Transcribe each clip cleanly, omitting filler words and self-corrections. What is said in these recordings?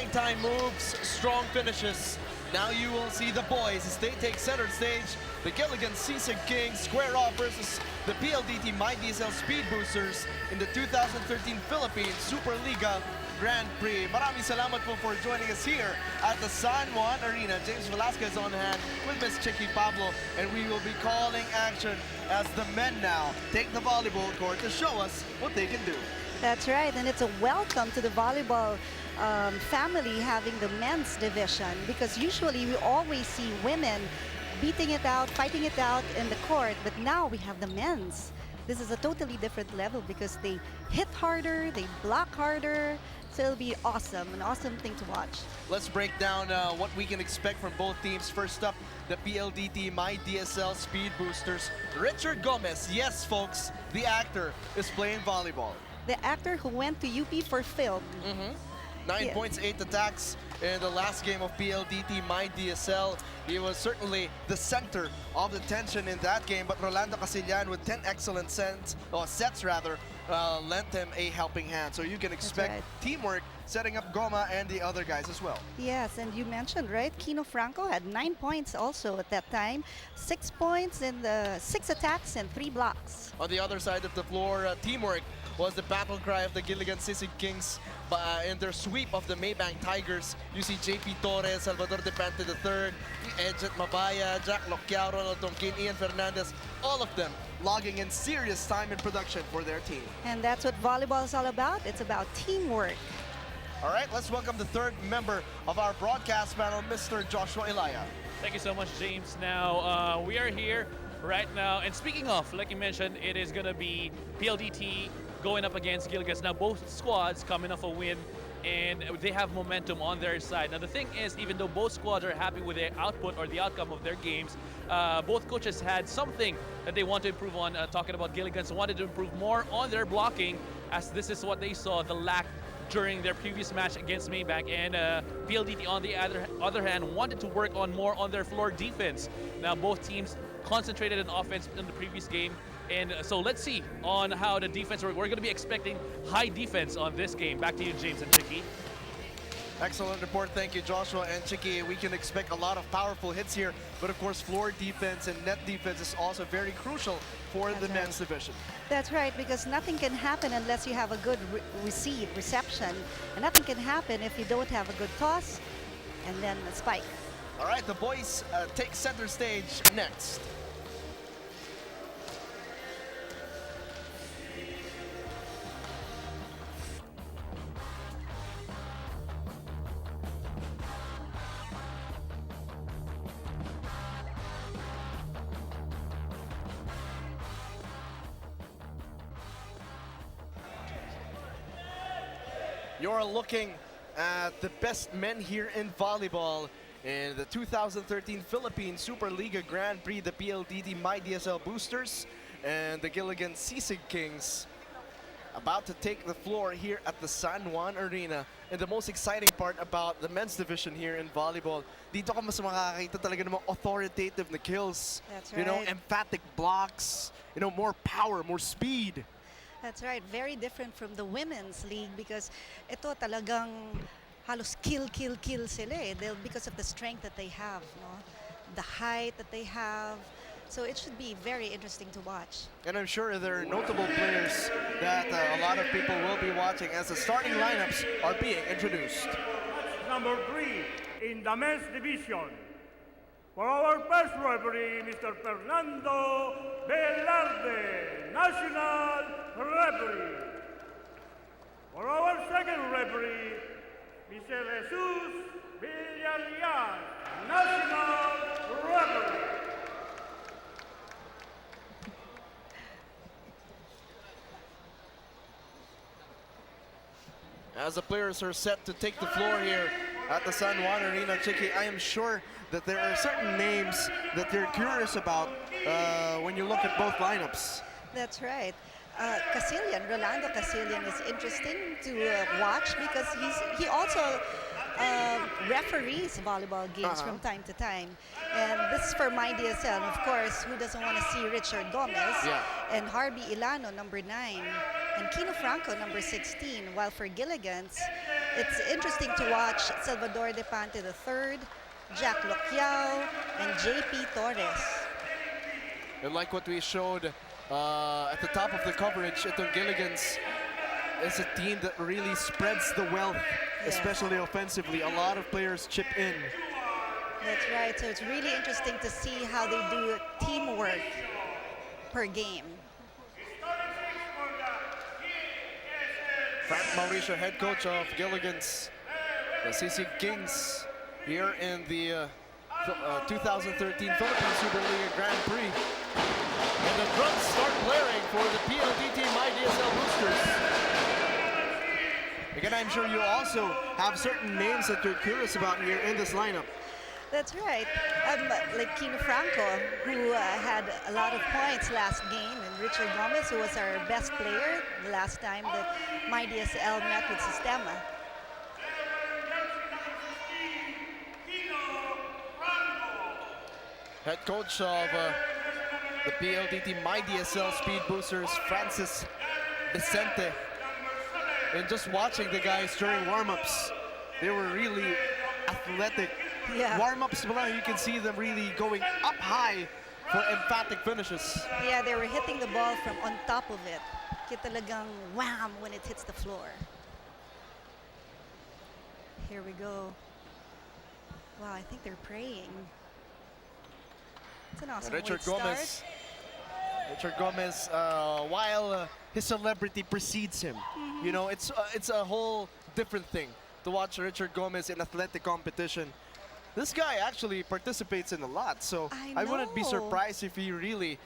Big-time moves, strong finishes. Now you will see the boys as they take center stage. The Giligan Sisig Kings square off versus the PLDT myDSL Speed Boosters in the 2013 Philippines Superliga Grand Prix. Maraming salamat po for joining us here at the San Juan Arena. James Velasquez on hand with Miss Chicky Pablo, and we will be calling action as the men now take the volleyball court to show us what they can do. That's right, and it's a welcome to the volleyball family having the men's division, because usually we always see women beating it out, fighting it out in the court, but now we have the men's. This is a totally different level because they hit harder, they block harder, so it'll be awesome, an awesome thing to watch. Let's break down what we can expect from both teams. First up, the PLDT myDSL Speed Boosters. Richard Gomez, yes folks, the actor, is playing volleyball. The actor who went to UP for film. 9 points, 8 attacks in the last game of PLDT myDSL. He was certainly the center of the tension in that game, but Rolando Casillan with 10 excellent sets, lent him a helping hand. So you can expect teamwork setting up Goma and the other guys as well. Yes, and you mentioned, right, Kino Franco had 9 points also at that time. 6 points in the 6 attacks and 3 blocks. On the other side of the floor, teamwork was the battle cry of the Giligan Sisig Kings in their sweep of the Maybank Tigers. You see JP Torres, Salvador Depente III, Edget Mabaya, Jack Locchiao, Ronald Tonkin, Ian Fernandez, all of them logging in serious time and production for their team. And that's what volleyball is all about. It's about teamwork. All right, let's welcome the third member of our broadcast panel, Mr. Joshua Ilaya. Thank you so much, James. Now, we are here right now. And speaking of, like you mentioned, it is going to be PLDT going up against Gilgas. Now, both squads coming off a win, and they have momentum on their side. Now, the thing is, even though both squads are happy with their output or the outcome of their games, both coaches had something that they want to improve on. Talking about Gilligans, wanted to improve more on their blocking, as this is what they saw, the lack during their previous match against Maybank. And PLDT, on the other hand, wanted to work on more on their floor defense. Now, both teams concentrated on offense in the previous game. And so let's see on how the defense works. We're going to be expecting high defense on this game. Back to you, James and Chicky. Excellent report. Thank you, Joshua and Chicky. We can expect a lot of powerful hits here, but of course, floor defense and net defense is also very crucial for the men's division. That's right, because nothing can happen unless you have a good reception. And nothing can happen if you don't have a good toss and then a spike. All right, the boys take center stage next. You're looking at the best men here in volleyball in the 2013 Philippines Superliga Grand Prix, the PLDT myDSL Boosters and the Giligan Sisig Kings about to take the floor here at the San Juan Arena. And the most exciting part about the men's division here in volleyball, dito ka mas makakakita talaga ng mga authoritative na kills. That's right. You know, emphatic blocks, you know, more power, more speed. That's right. Very different from the women's league, because ito talagang halos kill sila eh, because of the strength that they have, no? The height that they have. So it should be very interesting to watch. And I'm sure there are notable players that a lot of people will be watching as the starting lineups are being introduced. Number 3 in the men's division. For our first referee, Mr. Fernando Velarde, National Referee. For our second referee, Mr. Jesus Villarreal, National Referee. As the players are set to take the floor here at the San Juan Arena, Chicky, I am sure that there are certain names that you're curious about when you look at both lineups. That's right. Rolando Casillan is interesting to watch because he also referees volleyball games from time to time. And this is for myDSL. Of course, who doesn't want to see Richard Gomez? Yeah. And Harvey Ilano, number 9. And Kino Franco, number 16. While for Gilligans, It's interesting to watch Salvador De Pante III, Jack Loquiao, and JP Torres. And like what we showed at the top of the coverage, itong Gilligan's is a team that really spreads the wealth, Yes. especially offensively. A lot of players chip in. That's right. So it's really interesting to see how they do teamwork per game. Frank Mauricio, head coach of Gilligan's, the Sisig Kings, here in the 2013 Philippine Super League Grand Prix. And the drums start blaring for the PLDT myDSL boosters. Again, I'm sure you also have certain names that you're curious about here in this lineup. That's right. Like Kino Franco, who had a lot of points last game, and Richard Gomez, who was our best player the last time that myDSL met with Sistema. Head coach of the PLDT myDSL Speed Boosters, Francis Vicente. And just watching the guys during warm-ups, they were really athletic. Yeah. Warm-ups, you can see them really going up high for emphatic finishes. Yeah, they were hitting the ball from on top of it. Kaya talagang wham when it hits the floor. Here we go. Wow, I think they're praying. It's an awesome Richard way to Gomez. start. Richard Gomez, while his celebrity precedes him, you know, it's a whole different thing to watch Richard Gomez in athletic competition. This guy actually participates in a lot, so I wouldn't be know. surprised if he really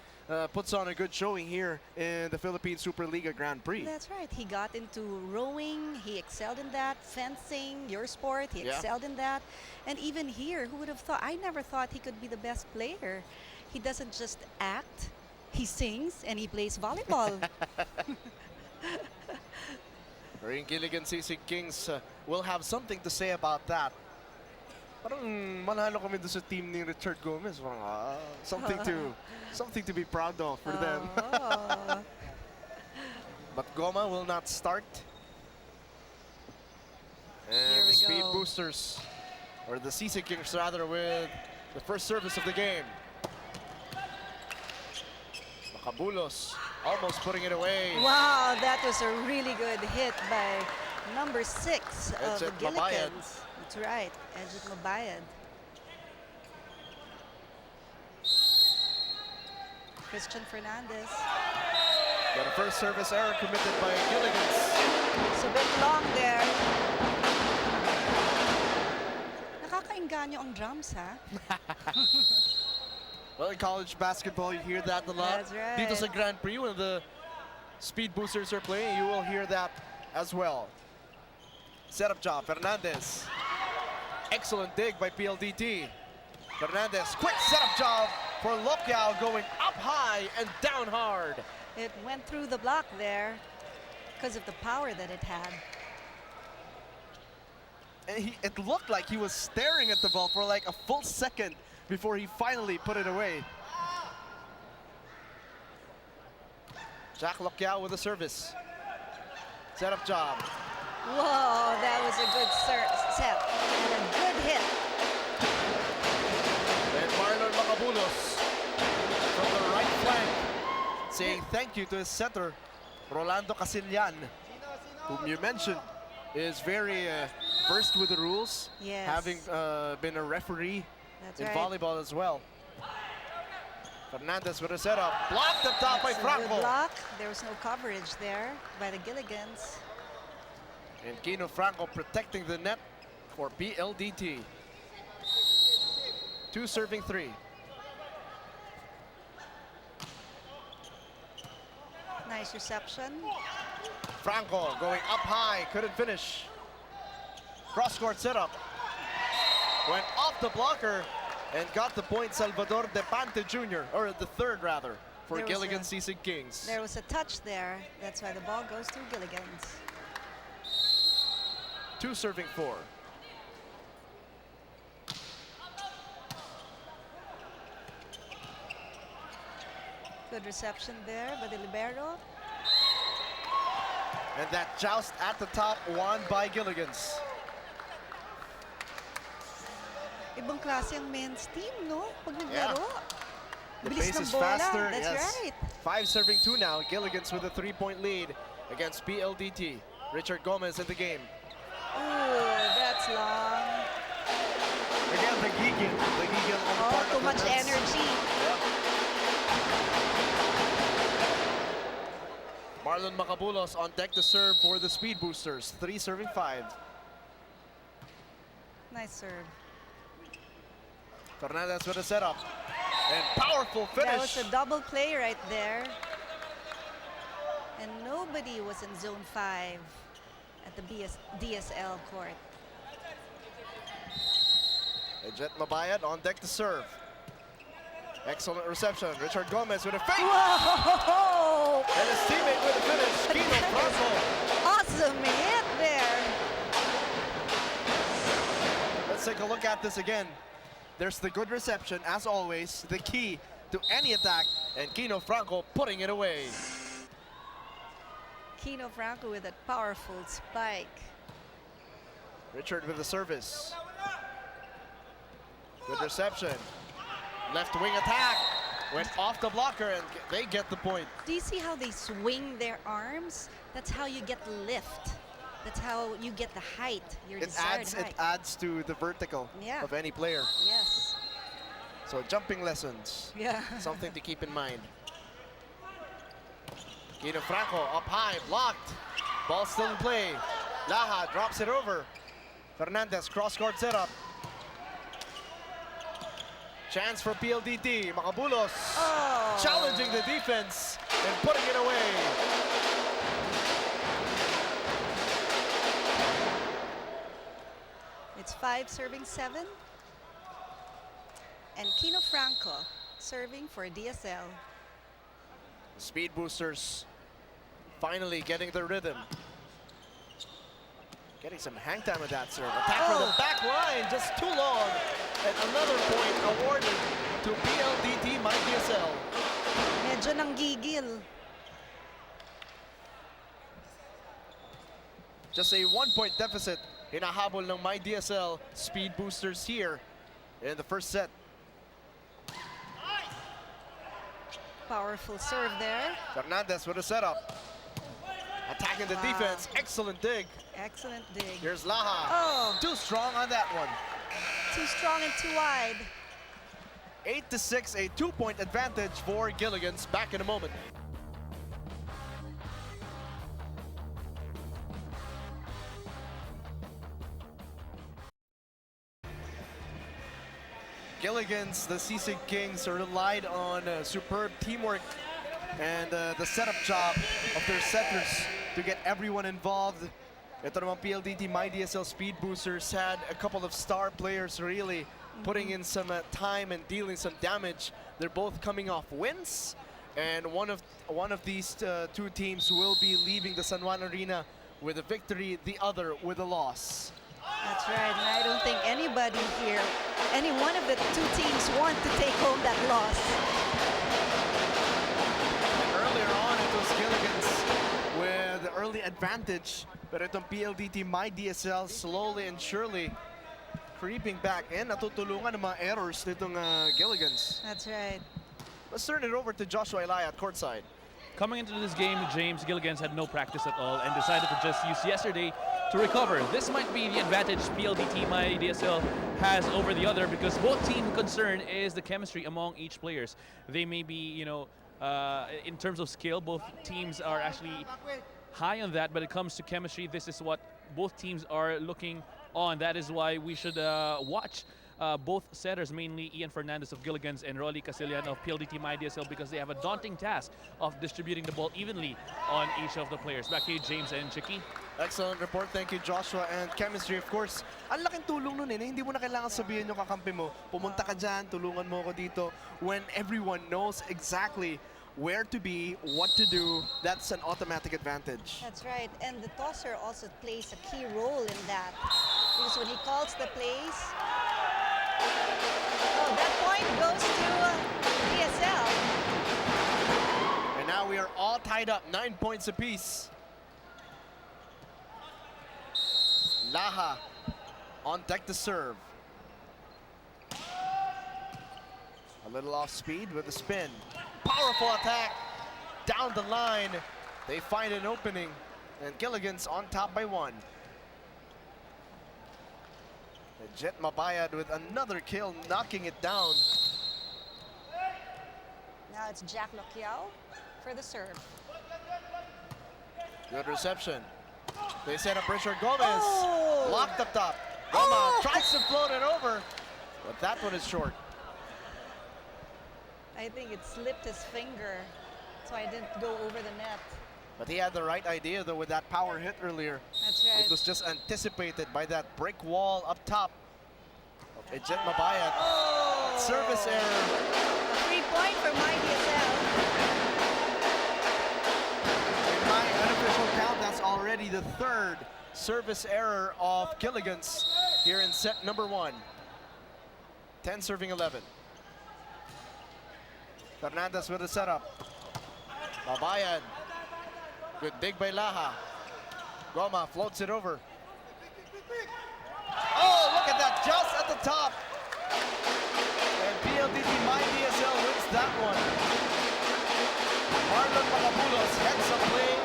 puts on a good showing here in the Philippine Superliga Grand Prix. That's right. He got into rowing. He excelled in that. Fencing, your sport, he Yeah. excelled in that. And even here, who would have thought? I never thought he could be the best player. He doesn't just act. He sings and he plays volleyball. Ring Giligan Sisig Kings will have something to say about that. Parang manalo kami doon sa team ni Richard Gomez. Parang, something to be proud of for them. Oh. But Goma will not start. Here And we the Speed go. Boosters, or the Sisig Kings rather, with the first service of the game. Makabulos almost putting it away. Wow, that was a really good hit by number 6 of the Edget Mabayad. Gilligans. That's right, Edget Mabayad. Christian Fernandez. But a first service error committed by Gilligans. It's a bit long there. Nakakainganyo ang drums, ha? Well, in college basketball, you hear that a lot. That's right. Dito sa Grand Prix, when the Speed Boosters are playing, you will hear that as well. Setup job, Fernandez. Excellent dig by PLDT. Fernandez, quick setup job for Loquiao, going up high and down hard. It went through the block there because of the power that it had. And it looked like he was staring at the ball for like a full second before he finally put it away. Jack Loquiao with a service. Setup job. Whoa, that was a good set and a good hit. And Marlon Macabulos from the right flank saying thank you to his center, Rolando Casillan, whom you mentioned is very versed with the rules, Yes. having been a referee That's in right. volleyball as well. Fernandez with a setup, blocked up top by That's a good Franco. block. There was no coverage there by the Gilligans. And Kino Franco protecting the net for PLDT. 2 serving 3. Nice reception. Franco going up high, couldn't finish. Cross-court setup. Went off the blocker and got the point, Salvador De Pante Jr., or the third rather, for There was Gilligan a- Sisig Kings. There was a touch there. That's why the ball goes to Gilligans. 2 serving 4. Good reception there by the libero. And that joust at the top won by Gilligan's. Ibang klase ang men's team, no? Pag naglaro. The Bilis pace ng is bola. faster. That's yes. right. 5 serving 2 now. Gilligan's with a 3-point lead against PLDT. Richard Gomez in the game. Ooh, that's long. Again, the Giligan. The Giligan on the part Too of the much Nets. energy. Marlon Macabulos on deck to serve for the Speed Boosters. 3 serving 5. Nice serve. Fernandez with a setup. And powerful finish. That was a double play right there. And nobody was in zone 5 at the DSL court. Jet Mabayad on deck to serve. Excellent reception. Richard Gomez with a fake. Whoa! And his teammate with a finish. Kino Franco. Awesome hit there. Let's take a look at this again. There's the good reception, as always, the key to any attack, and Kino Franco putting it away. Kino Franco with a powerful spike. Richard with the service. Good reception. Left wing attack. Went off the blocker, and they get the point. Do you see how they swing their arms? That's how you get lift. That's how you get the height, your desired height. It adds to the vertical of any player. Yes. So jumping lessons. Yeah. Something to keep in mind. Kino Franco up high, blocked. Ball still in play. Laha drops it over. Fernandez cross-court setup. Chance for PLDT. Macabulos challenging the defense and putting it away. It's 5 serving 7. And Kino Franco serving for DSL. Speed Boosters finally getting the rhythm. Getting some hang time with that serve. Attack from the back line, just too long. And another point awarded to PLDT myDSL. Medyo nanggigil. Just a 1-point deficit. Hinahabol ng myDSL Speed Boosters here in the first set. Powerful serve there. Fernandez with a setup. Attacking the defense. Excellent dig. Excellent dig. Here's Laha. Too strong on that one. Too strong and too wide. 8-6, a 2-point advantage for Gilligan's. Back in a moment. Gilligan's, the Sisig Kings, relied on superb teamwork and the setup job of their setters to get everyone involved. Ito naman PLDT myDSL Speed Boosters had a couple of star players really putting in some time and dealing some damage. They're both coming off wins, and one of these two teams will be leaving the San Juan Arena with a victory, the other with a loss. That's right, and I don't think anybody here, any one of the two teams want to take home that loss. Earlier on, it was Gilligan's with the early advantage, but itong PLDT myDSL slowly and surely creeping back and natutulungan ng mga errors nitong Gilligan's. That's right. Let's turn it over to Joshua Ilaya at courtside. Coming into this game, James Gilligan's had no practice at all and decided to just use yesterday to recover. This might be the advantage PLDT myDSL has over the other, because both team concern is the chemistry among each players. They may be, you know, in terms of skill, both teams are actually high on that, but it comes to chemistry, this is what both teams are looking on. That is why we should watch both setters, mainly Ian Fernandez of Gilligan's and Rolly Casillan of PLDT myDSL, because they have a daunting task of distributing the ball evenly on each of the players. Back to you, James and Chicky. Excellent report. Thank you, Joshua. And chemistry, of course, ang laking tulong nun eh. Hindi mo na kailangan sabihin yung kakampi mo, pumunta ka dyan, tulungan mo ako dito. When everyone knows exactly where to be, what to do, that's an automatic advantage. That's right, and the tosser also plays a key role in that, because when he calls the plays, that point goes to DSL. And now we are all tied up, 9 points apiece. Laha on deck to serve. A little off speed with a spin. Powerful attack down the line. They find an opening, and Giligan's on top by 1. Jet Mabayad with another kill, knocking it down. Now it's Jack Loquiao for the serve. Good reception. They set up Richard Gomez. Oh! Blocked up top. Goma tries to float it over, but that one is short. I think it slipped his finger, so I didn't go over the net. But he had the right idea though with that power hit earlier. That's right. It was just anticipated by that brick wall up top of Jet Mabayad. Oh! Service error. 3-point for myDSL. In my unofficial count, that's already the 3rd service error of Gilligan's here in set number 1. 10 serving 11. Fernandez with the setup. Mabayad. Good dig by Laha. Goma floats it over. Oh, look at that, just at the top. And PLDT myDSL wins that one. Marlon Magabulos heads up play,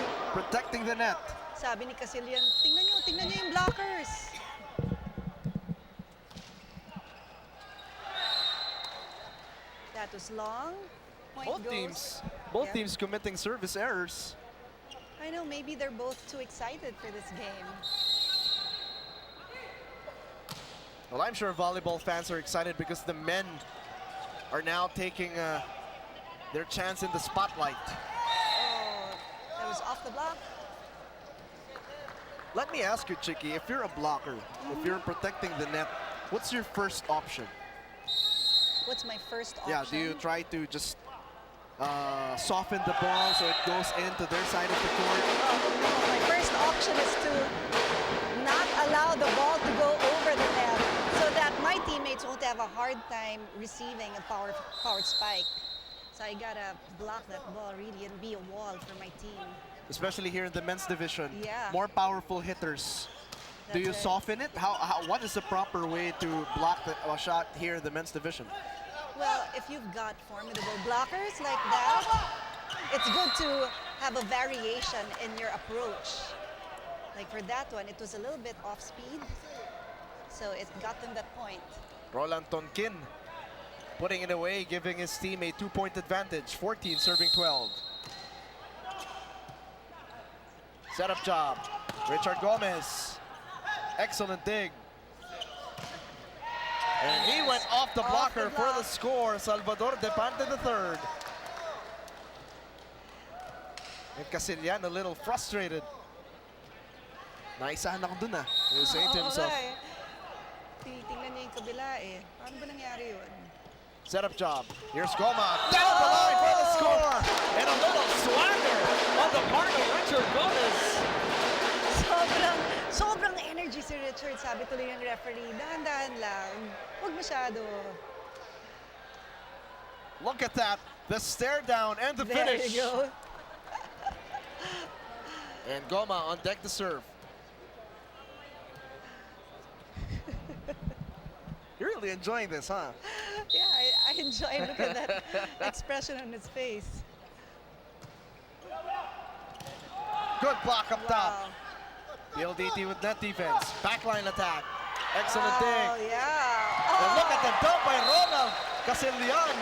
protecting the net. Sabi ni Casilian, tingnan nyo yung blockers. That was long. Point Both goes. Both teams committing service errors. I know, maybe they're both too excited for this game. Well, I'm sure volleyball fans are excited because the men are now taking their chance in the spotlight. Oh, that was off the block. Let me ask you, Chicky, if you're a blocker, if you're protecting the net, what's your first option? What's my first option? Yeah, do you try to just soften the ball so it goes into their side of the court? Oh, my first option is to not allow the ball to go over the net so that my teammates won't have a hard time receiving a powered spike. So I gotta block that ball really and be a wall for my team. Especially here in the men's division. Yeah. More powerful hitters. Do you That's it. soften it? What is the proper way to block a shot here in the men's division? Well, if you've got formidable blockers like that, it's good to have a variation in your approach. Like for that one, it was a little bit off speed, so it got them that point. Roland Tonkin putting it away, giving his team a 2-point advantage. 14 serving 12. Setup job. Richard Gomez. Excellent dig. And he went off the blocker for the score. Salvador Depante III. And Casilian a little frustrated. Naisahan ako dun ah. He was saying to himself. Tingnan niya yung kabila eh. Paano ba nangyari yun? Setup job. Here's Goma. Down the line for the score. And a little swagger on the part of Richard Gomez. Sobrang energy si Richard. Sabi tuloy ng referee, dahan-dahan lang. Huwag masyado. Look at that. The stare down and the There finish. you go. And Goma on deck to serve. You're really enjoying this, huh? Yeah, I enjoy. Look at that expression on his face. Good block up top. Wow. PLDT with net defense. Backline attack. Excellent Oh, dig. yeah. And look at the dump by Ronald Casilian.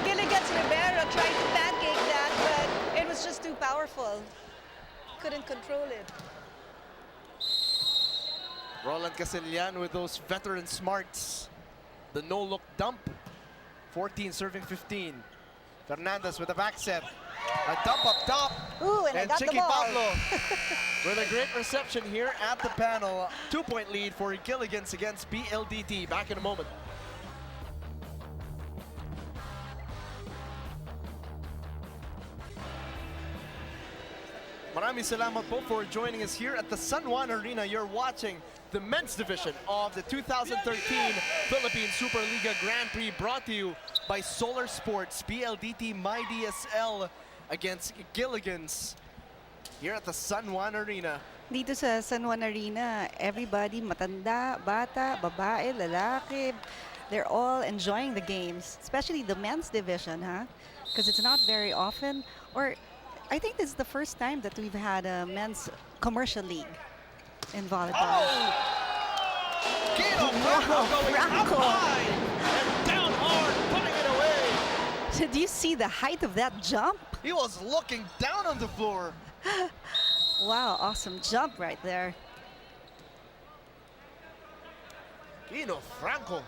Giligan's Rivera tried to pancake that, but it was just too powerful. Couldn't control it. Roland Casilian with those veteran smarts. The no-look dump. 14 serving 15. Fernandez with a back set. A dump up top. Ooh, and I got the Chicky ball. Pablo with a great reception here at the panel. 2-point lead for Gilligan's against PLDT. Back in a moment. Maraming salamat po for joining us here at the San Juan Arena. You're watching the men's division of the 2013 Philippine Superliga Grand Prix, brought to you by Solar Sports. PLDT myDSL against Gilligan's here at the San Juan Arena. Dito sa San Juan Arena, everybody, matanda, bata, babae, lalaki, they're all enjoying the games, especially the men's division, huh? Because it's not very often, or I think this is the first time that we've had a men's commercial league in volleyball. Oh! Guido Franco going up Franco. high and down hard, putting it away. Did you see the height of that jump? He was looking down on the floor. Wow, awesome jump right there. Guido Franco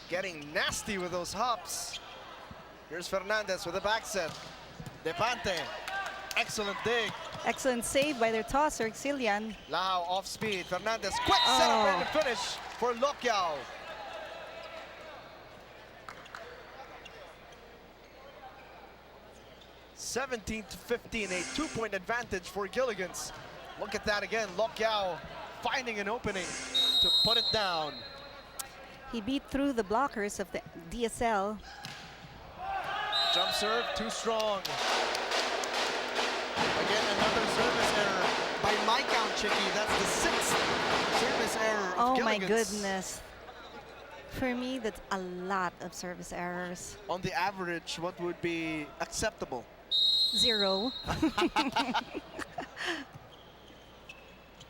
getting nasty with those hops. Here's Fernandez with a back set. Depante, excellent dig. Excellent save by their tosser, Giligan. Lao off speed. Fernandez, quick setup and finish for Lokyao. (17 to 15), a 2-point advantage for Gilligans. Look at that again. Lokyao finding an opening to put it down. He beat through the blockers of the DSL. Jump serve, too strong. Again, another service error by my count, Chicky. That's the 6th service error of Oh my Gilligan's. goodness. For me, that's a lot of service errors. On the average, what would be acceptable? 0.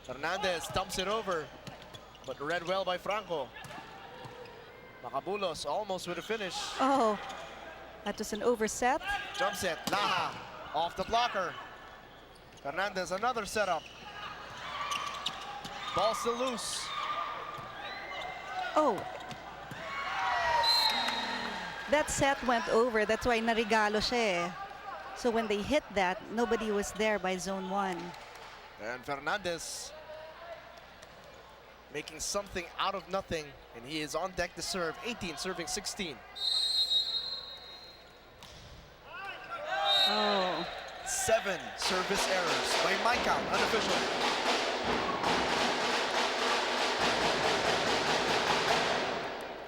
Fernandez dumps it over, but read well by Franco. Macabulos almost with a finish. Oh, that was an overset. Jump set, Laha off the blocker. Fernandez, another setup. Ball still loose. Oh. That set went over. That's why narigalo siya eh. So when they hit that, nobody was there by zone 1. And Fernandez making something out of nothing, and he is on deck to serve. 18 serving 16. Oh. 7 service errors by my count, unofficial.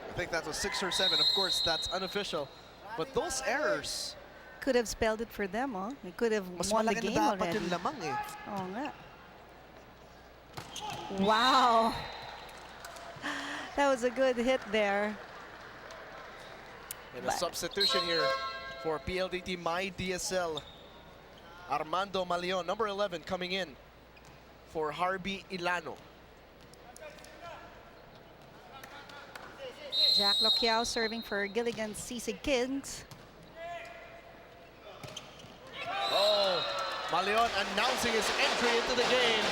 I think that was 6 or 7. Of course, that's unofficial. But those errors, Could have spelled it for them, oh. They could have mas won the malaki game na dapat already. yung lamang eh. Oo nga. Wow. That was a good hit there. And a substitution here for PLDT myDSL. Armando Malion, number 11, coming in for Harvey Ilano. Jack Lokyao serving for Gilligan Sisig Kings. Oh, Malion announcing his entry into the game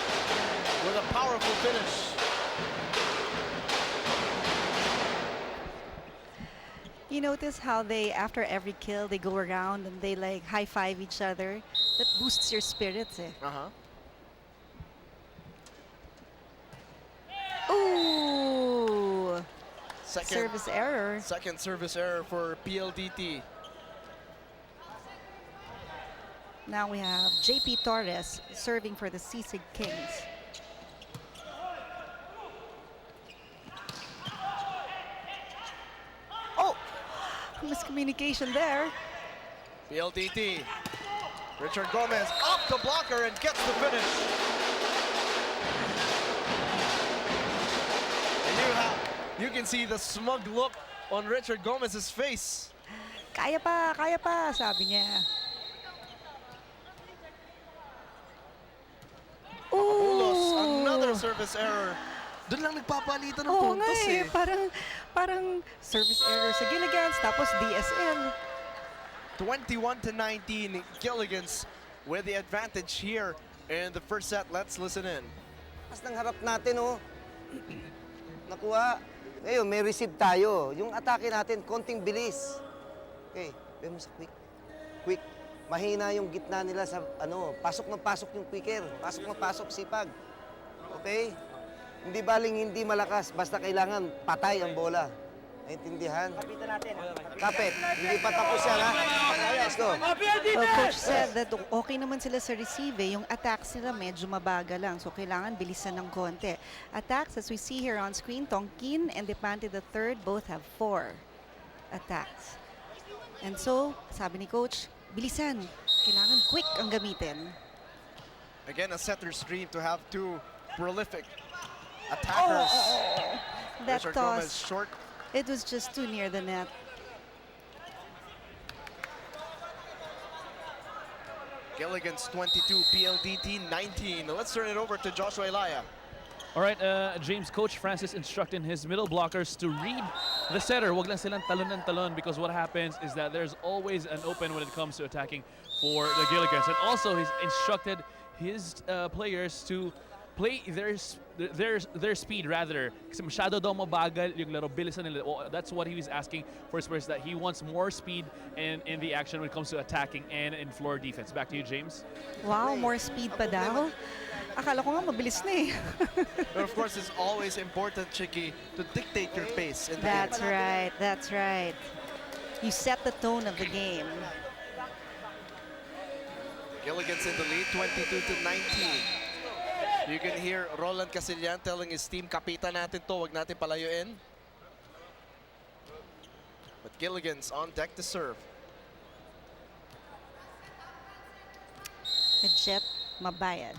with a powerful finish. You notice how they, after every kill, they go around and they like high-five each other? That boosts your spirits eh. Ooh! Service error. Second service error for PLDT. Now we have JP Torres serving for the Sisig Kings. Oh! Miscommunication there. PLDT. Richard Gomez off the blocker and gets the finish. And you can see the smug look on Richard Gomez's face. Kaya pa, sabi niya. Ulos, another service error. Doon lang nagpapalitan ng Oo nga puntos eh, eh. parang service error sa Gilligan's, tapos DSL. 21 to 19, Gilligans with the advantage here in the first set. Let's listen in. Mas ng harap natin, oh. Nakuha. Ngayon, may receive tayo. Yung atake natin, konting bilis. Okay, bigyan mo sa quick. Quick. Mahina yung gitna nila sa, pasok ng pasok yung quicker. Pasok ng pasok, sipag. Okay? Hindi baling hindi malakas, basta kailangan patay ang bola. Naintindihan? Kapitan natin. Kapit. Hindi pa tapos yan, ha? Let's go. Well, Coach said that okay naman sila sa receive eh. Yung attacks nila medyo mabaga lang. So, kailangan bilisan ng konti. Attacks, as we see here on screen, Tongkin and Depante the third both have 4 attacks. And so, sabi ni Coach, bilisan. Kailangan quick ang gamitin. Again, a setter's dream to have two prolific attackers. That Richard Gomez toss, short. it was just too near the net. Gilligan's 22, PLDT 19. Let's turn it over to Joshua Ilaya. All right, James, Coach Francis instructing his middle blockers to read the setter. Wag lang silang talon ng talon, because what happens is that there's always an open when it comes to attacking for the Gilligans. And also, he's instructed his players to play their speed rather. Kasi masyado daw mabagal yung laro, bilisan nila. Well, that's what he was asking for his players, that he wants more speed in the action when it comes to attacking and in floor defense. Back to you, James. Wow, more speed pa daw. Akala ko nga mabilis na eh. But of course, it's always important, Chicky, to dictate your pace in the That's game. right, that's right. You set the tone of the game. Gilligan's in the lead, 22 to 19. You can hear Roland Casillan telling his team, kapitan natin to, wag natin palayuin. But Gilligan's on deck to serve. The Jet mabayad.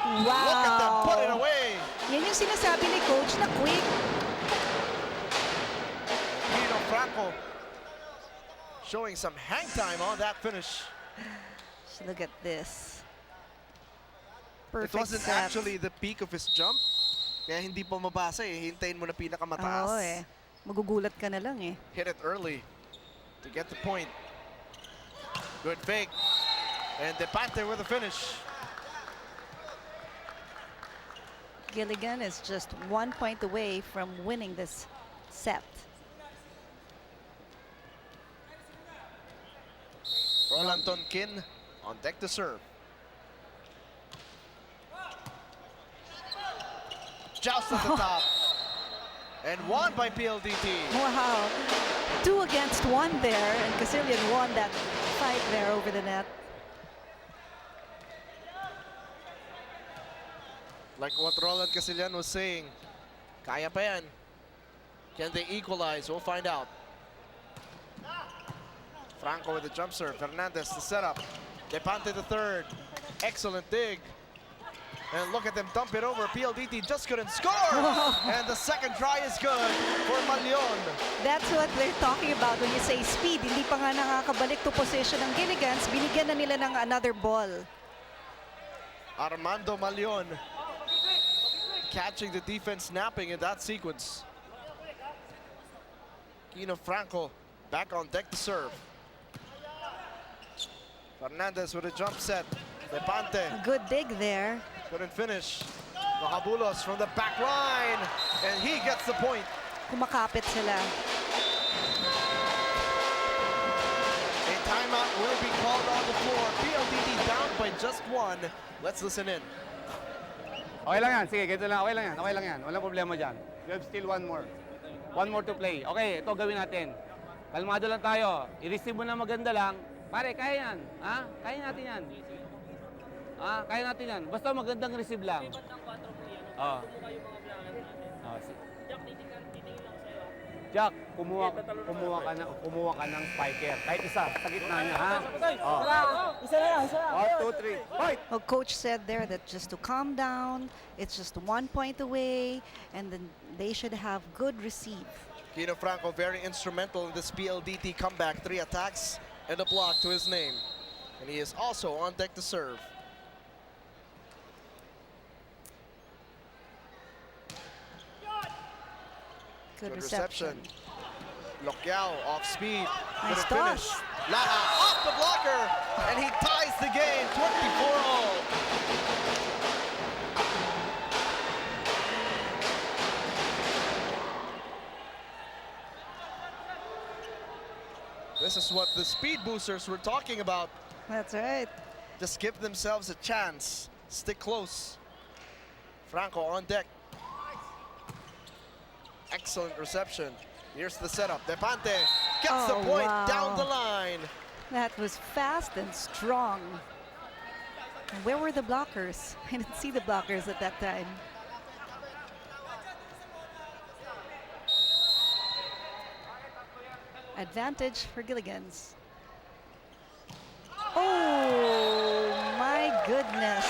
Wow! Look at them, put it away! Yan yung sinasabi ni Coach na quick. Pino Franco showing some hang time on that finish. Look at this. It Perfect wasn't set. actually the peak of his jump. Kaya hindi pa mabasa eh. Hintayin mo na pinakamataas. Oo eh. Magugulat ka na lang eh. Hit it early to get the point. Good fake. And Depante with the finish. Gilligan is just 1 point away from winning this set. Roland Tonkin on deck to serve. Joust at the top. And won by PLDT. Wow. 2 against 1 there, and Casillan won that fight there over the net. Like what Roland Casillan was saying, kaya pa yan. Can they equalize? We'll find out. Franco with the jump serve. Fernandez the setup. Depante the third. Excellent dig. And look at them dump it over. PLDT just couldn't score. And the second try is good for Malion. That's what they're talking about when you say speed. Hindi pa nga nakakabalik to position ng Gilligans. Binigyan na nila ng another ball. Armando Malion catching the defense napping in that sequence. Kino Franco back on deck to serve. Fernandez with a jump set. Depante A good dig there. couldn't finish. Macabulos from the back line. And he gets the point. Kumakapit sila. A timeout will be called on the floor. PLDT down by just 1. Let's listen in. Okay lang yan. Sige, ganito lang. Okay lang yan. Okay lang yan. Walang problema dyan. We have still one more. One more to play. Okay, ito gawin natin. Kalmado lang tayo. I-receive mo na maganda lang. Pare, kaya yan. Ha? Kaya natin yan. Ha? Kaya natin yan. Basta magandang receive lang. Oo. Jack, kumuha ka ng spiker. Kahit isa, sa gitna niya, ha? Isa na lang. 1, 2, 3, fight! Well, Coach said there that just to calm down, it's just 1 point away, and then they should have good receive. Kino Franco very instrumental in this PLDT comeback. 3 attacks and a block to his name. And he is also on deck to serve. Good reception. Lokyao off speed. Nice Good finish. toss. Laha off the blocker. And he ties the game 24-all. This is what the speed boosters were talking about. That's right. Just give themselves a chance. Stick close. Franco on deck. Excellent reception. Here's the setup. Depante gets the Oh, point wow. down the line. That was fast and strong. And where were the blockers? I didn't see the blockers at that time. Advantage for Gilligans. Oh! goodness.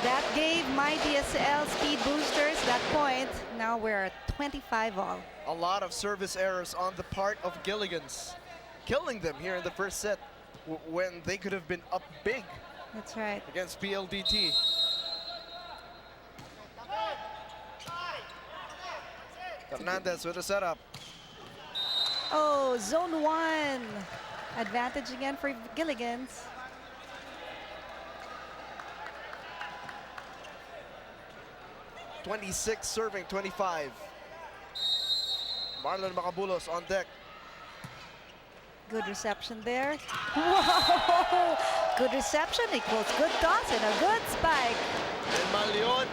That gave myDSL Speed Boosters that point. Now we're at 25 all. A lot of service errors on the part of Gilligan's, killing them here in the first set when they could have been up big That's right. against PLDT. Fernandez with a setup. Oh, zone 1. Advantage again for Gilligan's. .26 serving 25. Marlon Macabulos on deck. Good reception there. Whoa! Good reception equals good toss and a good spike. And Malion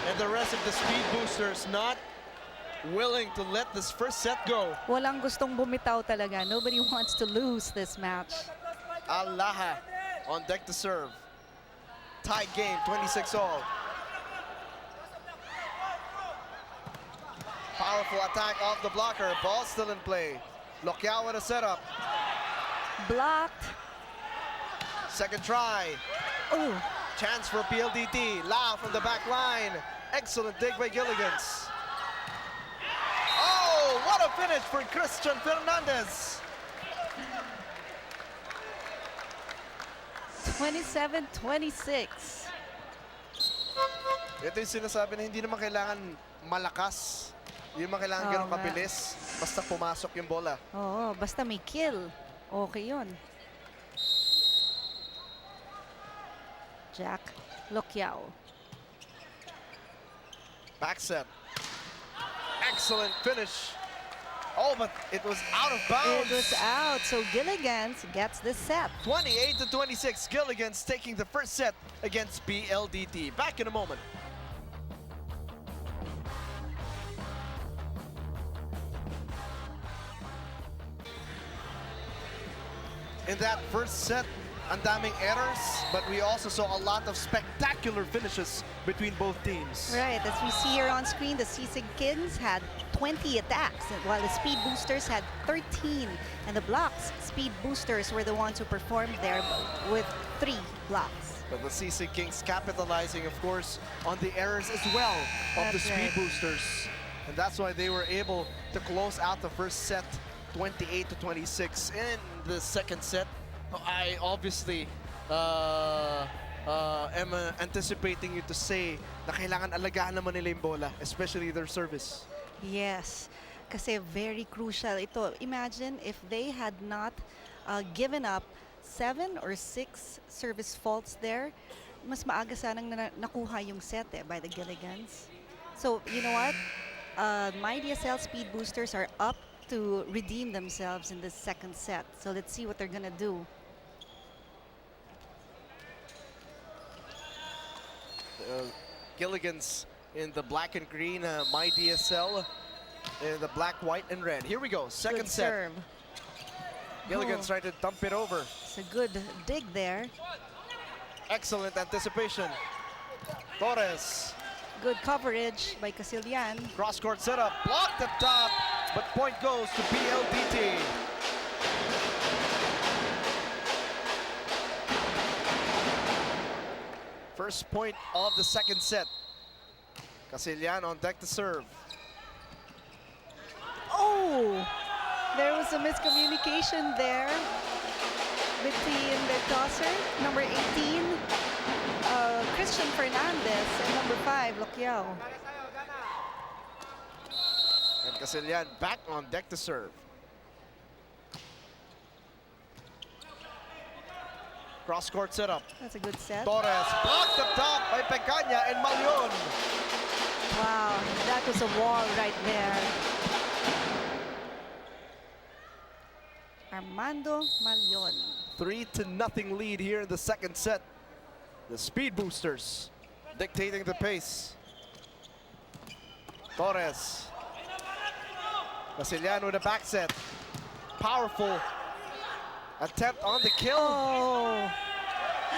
and the rest of the Speed Boosters not willing to let this first set go. Walang gustong bumitaw talaga. Nobody wants to lose this match. Alaha on deck to serve. Tie game, 26 all. Powerful attack off the blocker. Ball still in play. Lokyao with a setup. Blocked. Second try. Oh, Chance for PLDT. Lau from the back line. Excellent dig by Gilligan's. Oh, what a finish for Christian Fernandez. 27-26. Ito yung sinasabi na hindi naman kailangan malakas. Hindi naman kailangan Oo ganun nga. kabilis. Basta pumasok yung bola. Oo, basta may kill. Okay yun. Jack Lokyao. Back set. Excellent finish. Oh, but it was out of bounds. It was out, so Gilligan gets this set. 28-26. Gilligan's taking the first set against PLDT. Back in a moment. In that first set, ang daming errors, but we also saw a lot of spectacular finishes between both teams. Right, as we see here on screen, the Sisig Kings had 20 attacks, while the Speed Boosters had 13. And the blocks, Speed Boosters were the ones who performed there with 3 blocks. But the Sisig Kings capitalizing, of course, on the errors as well of the That's Speed right. Boosters. And that's why they were able to close out the first set 28-26. In the second set, I obviously am anticipating you to say na kailangan alagaan naman nila yung bola, especially their service. Yes, kasi very crucial ito. Imagine if they had not given up 7 or 6 service faults there, mas maaga sanang nakuha yung set by the Gilligans. So, you know what? myDSL Speed Boosters are up to redeem themselves in this second set. So let's see what they're gonna do. Gilligan's in the black and green, myDSL in the black, white, and red. Here we go, second Good set. serve. Gilligan's trying to dump it over. It's a good dig there. Excellent anticipation. Torres, Good coverage by Casilian. cross-court setup, blocked at top, but point goes to PLDT. First point of the second set. Casilian on deck to serve. Oh, there was a miscommunication there between the tosser, number 18, Christian Fernandez, and number 5, Lokyao. And Casilian back on deck to serve. Cross-court setup. That's a good set. Torres blocked up top by Pecaña and Malion. Wow, that was a wall right there. Armando Malion. 3-0 lead here in the second set. The Speed Boosters dictating the pace. Torres. Casilian with a back set. Powerful attempt on the kill, Oh,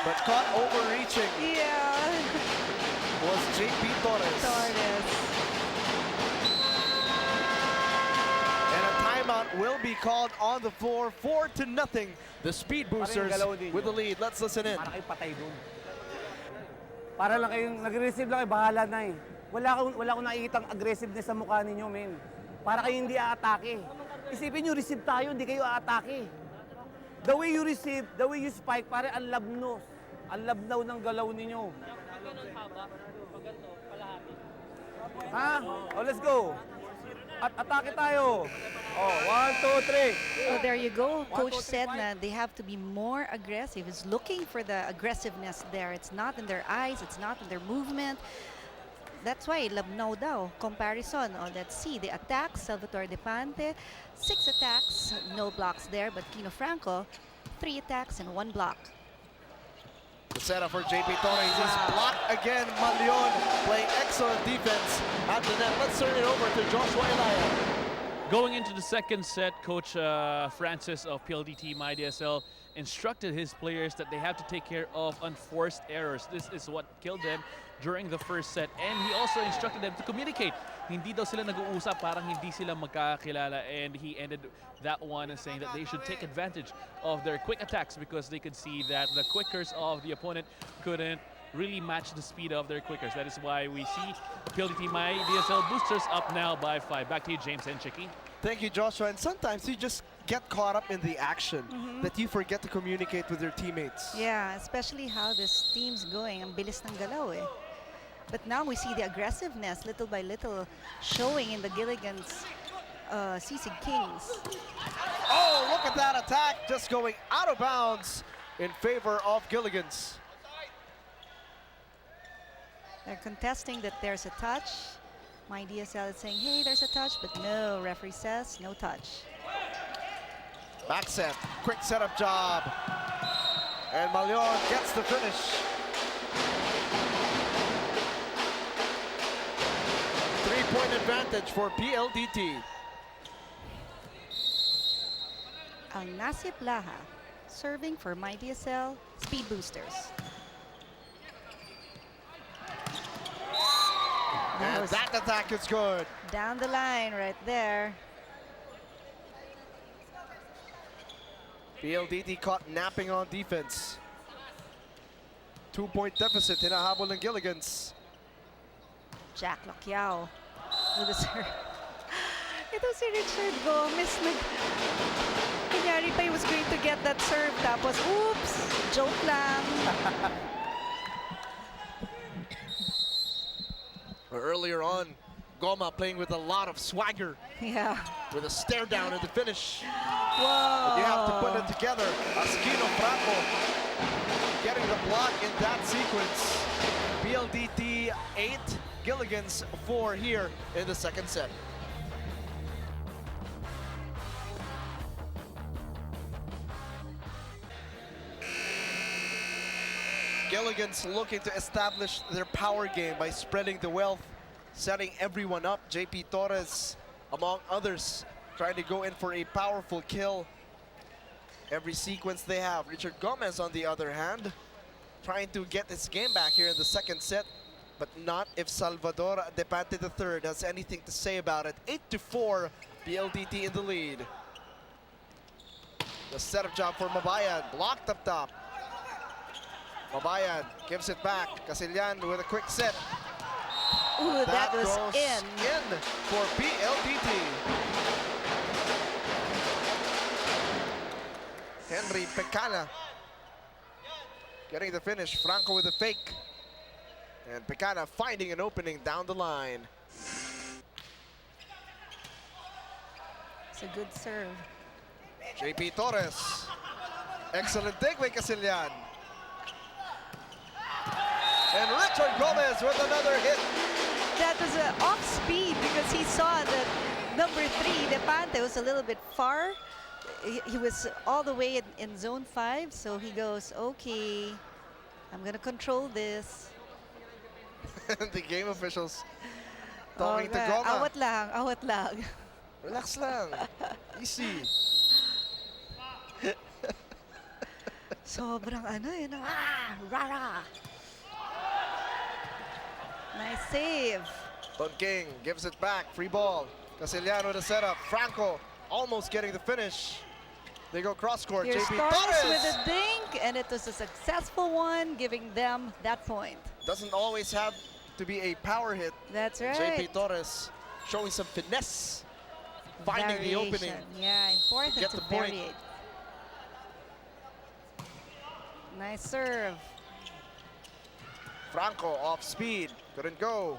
but caught overreaching yeah. was JP Torres. Torres. And a timeout will be called on the floor. 4-0. The Speed Boosters galaw din with the yun. lead. Let's listen in. Para kayo patay doon. Para lang kayong nag-receive lang kayo, bahala na eh. Wala akong nakikitang aggressiveness sa mukha ninyo, men. Para kayo hindi aatake. Isipin nyo, receive tayo, hindi kayo aatake. The way you receive, the way you spike, pare ang labnos. Ang labnaw ng galaw ninyo. Ha? Oh, let's go. At atake tayo. Oh, 1, 2, 3. So there you go. Coach said that they have to be more aggressive. He's looking for the aggressiveness there. It's not in their eyes. It's not in their movement. That's why labnaw daw. Comparison. Oh, let's see. The attacks. Salvatore Depante, 6 attacks. No blocks there. But Kino Franco, 3 attacks and 1 block. The setup for JP Torres. He's blocked again. Malion playing excellent defense at the net. Let's turn it over to Joshua Elaya. Going into the second set, Coach Francis of PLDT myDSL instructed his players that they have to take care of unforced errors. This is what killed them during the first set. And he also instructed them to communicate. Hindi daw sila nag-uusap, parang hindi sila magkakilala. And he ended that one and saying that they should take advantage of their quick attacks because they could see that the quickers of the opponent couldn't really match the speed of their quickers. That is why we see PLDT myDSL Boosters up now by 5. Back to you, James and Chicky. Thank you, Joshua. And sometimes you just get caught up in the action that you forget to communicate with your teammates. Yeah, especially how this team's going. Ang bilis ng galaw eh. But now we see the aggressiveness little by little showing in the Gilligan's Sisig Kings. Oh, look at that attack just going out of bounds in favor of Gilligan's. They're contesting that there's a touch. myDSL is saying, hey, there's a touch, but no, referee says no touch. Back set, quick setup job. And Malion gets the finish. Three-point advantage for PLDT. Ang Nasip Laha serving for myDSL Speed Boosters. And that attack is good. Down the line right there. PLDT caught napping on defense. 2-point deficit, hinahabol ng Gilligans. Jack Locquiao with the serve. Ito si Richard Gomez. Kunyari pa he was going to get that serve. Tapos, oops, joke lang. Earlier on, Goma playing with a lot of swagger. Yeah. With a stare down at the finish. Whoa. But you have to put it together. Asquino Franco getting the block in that sequence. PLDT 8, Gilligan's 4 here in the second set. Gilligan's looking to establish their power game by spreading the wealth, setting everyone up. JP Torres, among others, trying to go in for a powerful kill. Every sequence they have. Richard Gomez, on the other hand, trying to get his game back here in the second set, but not if Salvador Depante III has anything to say about it. 8-4, PLDT in the lead. The setup job for Mabayan, blocked up top. Mabayan gives it back. Casillan with a quick set. Ooh, that was goes in. For PLDT. Henry Pecana getting the finish. Franco with a fake. And Pecana finding an opening down the line. It's a good serve. JP Torres. Excellent take by Casillan. And Richard Gomez with another hit. That was off speed because he saw that number 3, Depante, was a little bit far. He was all the way in zone 5, so he goes, okay, I'm gonna control this. The game officials talking to Oh, Goma. awat lang. Relax lang. Easy. Sobrang ano yun. Rara. Nice save. Don King gives it back. Free ball. Casillano the setup. Franco almost getting the finish. They go cross court. Here's JP Torres with Torres a dink, and it was a successful one, giving them that point. doesn't always have to be a power hit. That's right. JP Torres showing some finesse, finding the opening. Variation. Yeah, important get to the point. variate. Nice serve. Franco off speed, couldn't go.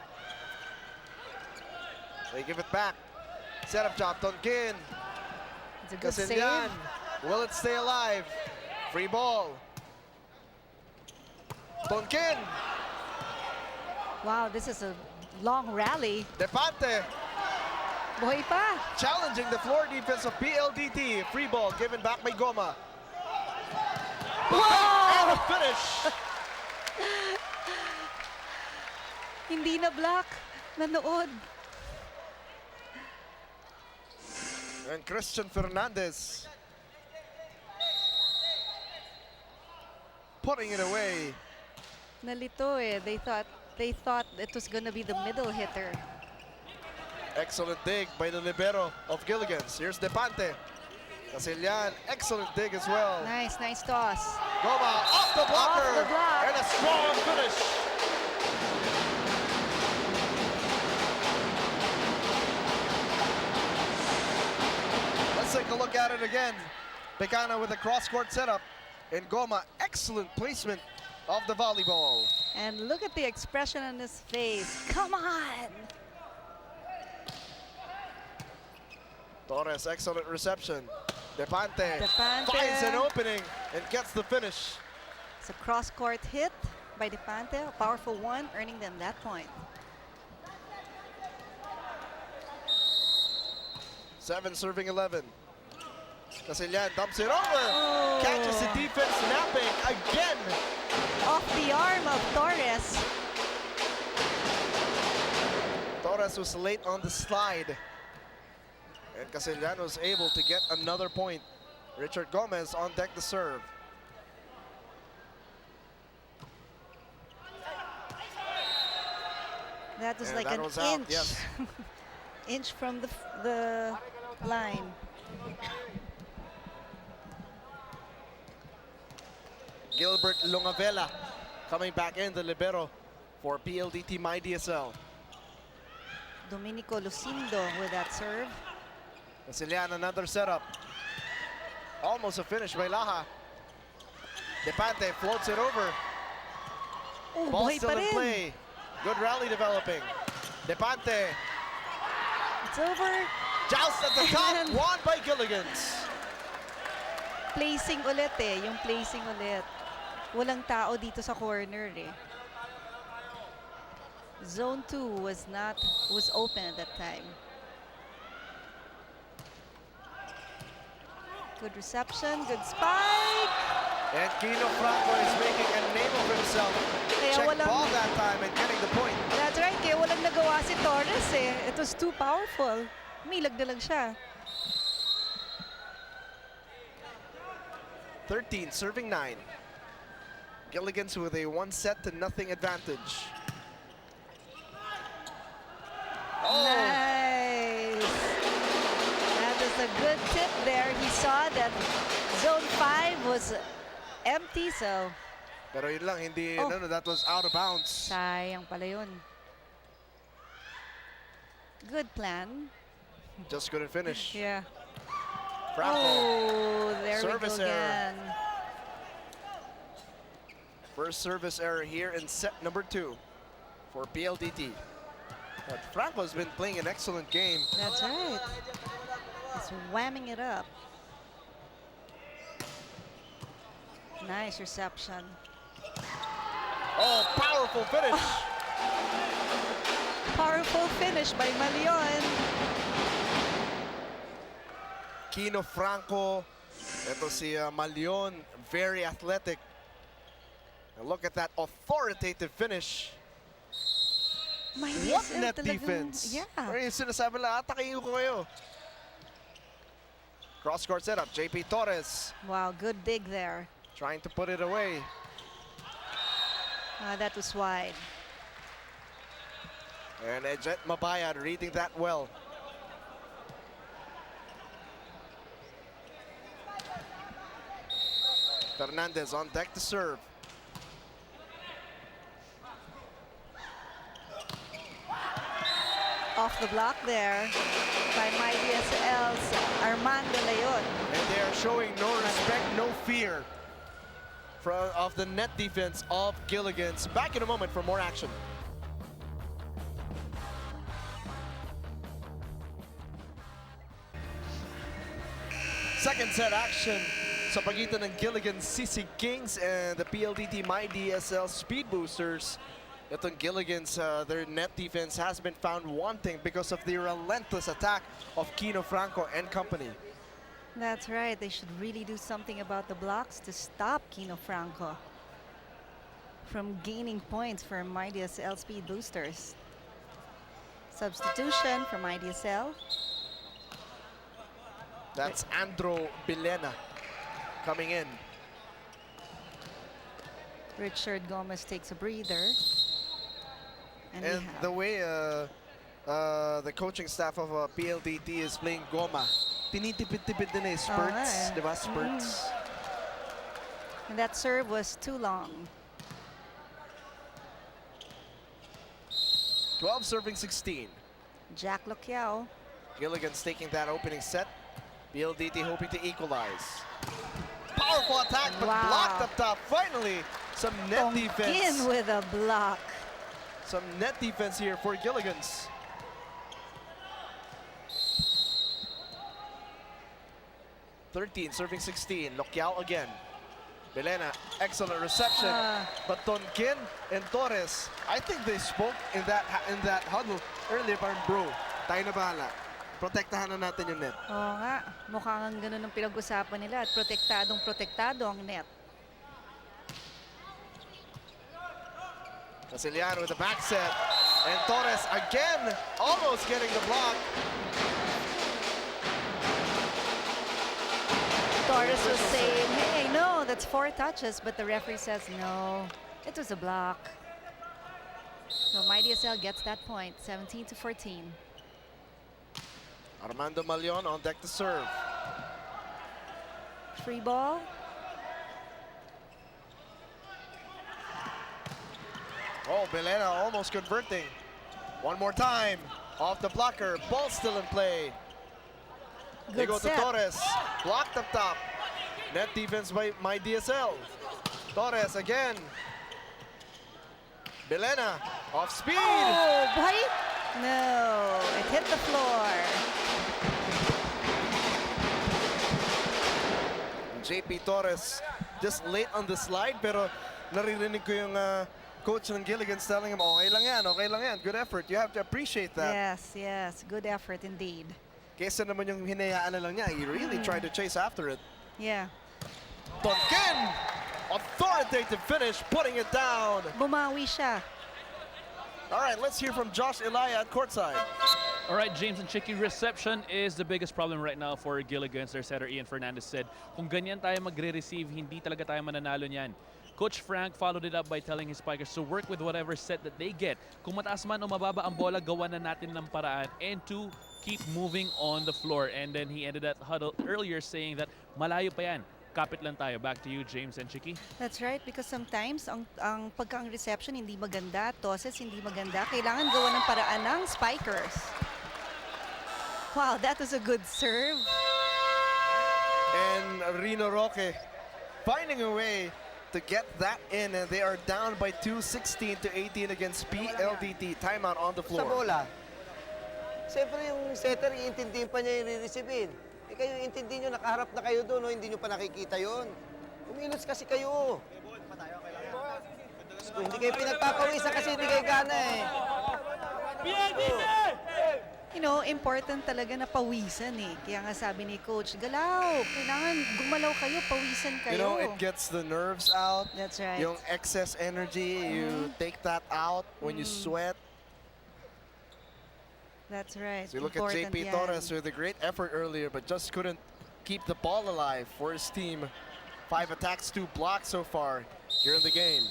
They give it back. Set up job, Tonkin. It's a good save. Casillan. Will it stay alive? Free ball. Tonkin. Wow, this is a long rally. Depante Buhay pa. challenging the floor defense of PLDT. Free ball given back by Goma. And a finish. Hindi na block. Nanood. And Christian Fernandez putting it away. Nalito eh. They thought it was gonna be the middle hitter. Excellent dig by the libero of Gilligan's. Here's Depante. Casillan, excellent dig as well. Nice toss. Goma off the blocker. Off the block. And a strong finish. Let's take a look at it again. Pecana with a cross-court setup. And Goma, excellent placement of the volleyball. And look at the expression on his face. Come on. Torres, excellent reception. Depante Depante. finds an opening and gets the finish. It's a cross-court hit by Depante. A powerful one, earning them that point. 7 serving 11. Casillan dumps it over. Oh. Catches the defense napping again. Off the arm of Torres. Torres was late on the slide. And Casillan was able to get another point. Richard Gomez on deck to serve. That was And like that an was out, inch. yes. Inch from the line. Gilbert Longavela coming back in, the libero for PLDT myDSL. Domenico Lucindo with that serve. Casillan, another setup. Almost a finish by Laha. Depante floats it over. Oh, Ball buhay still pa in rin. play. Good rally developing. Depante, It's over. joust at the top, And- won by Gilligan's. Placing ulit eh. Yung placing ulit. Walang tao dito sa corner eh. Zone 2 was open at that time. Good reception, good spike. And Kino Franco is making a name of himself. Kaya Check walang- ball that time and getting the point. That's right, kaya walang nagawa si Torres eh. It was too powerful. Milag na lang siya. 13 serving 9. Gilligan's with a 1-0 advantage. Oh, Nice. That is a good tip there. He saw that zone 5 was empty, so pero yun lang, hindi, Oh. no, that was out of bounds. sayang pala yun. Good plan. Just couldn't finish. Yeah. Franco, Oh, there Service we go error. again. first service error here in set number 2 for PLDT. But Franco's been playing an excellent game. That's right. He's whamming it up. Nice reception. Oh, powerful finish. Powerful finish by Malion. Kino Franco. Ito si Malion, very athletic. And look at that authoritative finish. My What DSL net talagang- defense? Yeah. Pero yung sinasabi lang, atakin ko kayo. Cross-court setup, JP Torres Wow, good dig there. trying to put it away. That was wide. And Ejet Mabayad reading that well. Fernandez on deck to serve. Off the block there by myDSL's Armando Leon. And they are showing no respect, no fear of the net defense of Gilligan's. Back in a moment for more action. Second set action sa pagitan ng Giligan Sisig Kings and the PLDT myDSL Speed Boosters. Itong Gilligan's, their net defense has been found wanting because of the relentless attack of Kino Franco and company. That's right. They should really do something about the blocks to stop Kino Franco from gaining points for myDSL Speed Boosters. Substitution for myDSL. That's Andro Bilena coming in. Richard Gomez takes a breather. And we And have the way the coaching staff of PLDT is playing Goma, tinitipid-tipid din eh, spurts, eh. di ba? Spurts. And that serve was too long. 12 serving 16. Jack Loquiao. Gilligan's taking that opening set. PLDT hoping to equalize. Powerful attack, but Wow. blocked up top. Finally, some net Tongkin defense. with a block. Some net defense here for Gilligan's. Serving 16. Loquiao again. Belena, excellent reception. But Tonkin and Torres, I think they spoke in that huddle earlier. Parang, bro, tayo na bahala. Protektahan na natin yung net. Oo nga, mukhang ganun ang pinag-usapan nila at protektado ang net. Casiliano with the back set. And Torres again, almost getting the block. Torres was saying, hey, no, that's 4 touches, but the referee says no, it was a block. So myDSL gets that point, 17-14. Armando Malion on deck to serve. Free ball. Oh, Belena almost converting. One more time. Off the blocker. Ball still in play. They Good go set. to Torres. Blocked up top. Net defense by myDSL. Torres again. Belena off speed. Oh, bite? No, it hit the floor. JP Torres just late on the slide, pero naririnig ko yung coach ng Gilligan telling him, okay lang yan, good effort. You have to appreciate that. Yes, yes, good effort indeed. Kesa naman yung hinayaan na lang niya, he really tried to chase after it. Yeah. Tonkin! Authoritative finish, putting it down. Bumawi siya. All right, let's hear from Josh Ilaya at courtside. All right, James and Chicky, reception is the biggest problem right now for Gilligan. Their setter Ian Fernandez said, kung ganyan tayo magre-receive, hindi talaga tayo mananalo niyan. Coach Frank followed it up by telling his spikers to work with whatever set that they get. Kung mataas man o mababa ang bola, gawa na natin ng paraan, and to keep moving on the floor. And then he ended that huddle earlier saying that malayo pa yan. Kapit lang tayo. Back to you, James and Chicky. That's right, because sometimes ang pagka ang reception hindi maganda, tosses hindi maganda, kailangan gawa ng paraan ng spikers. Wow, that was a good serve. And Rino Roque finding a way to get that in, and they are down by 2, 16-18 against PLDT. Timeout on the Sa floor. bola. Siyempre yung setter, iintindihin pa niya yung re-receivein. Eh kayo, intindihin nyo, nakaharap na kayo doon, no? Hindi nyo pa nakikita yon. Umilos kasi kayo. Kung hindi kayo pinagpapawisan kasi hindi kayo gana eh. You know, important talaga na pawisan eh. Kaya nga sabi ni Coach, galaw, kailangan gumalaw kayo, pawisan kayo. You know, it gets the nerves out. That's right. Yung excess energy, you take that out when you sweat. That's right. So you look at Important JP yan. Torres with a great effort earlier, but just couldn't keep the ball alive for his team. 5 attacks, 2 blocks so far here in the game.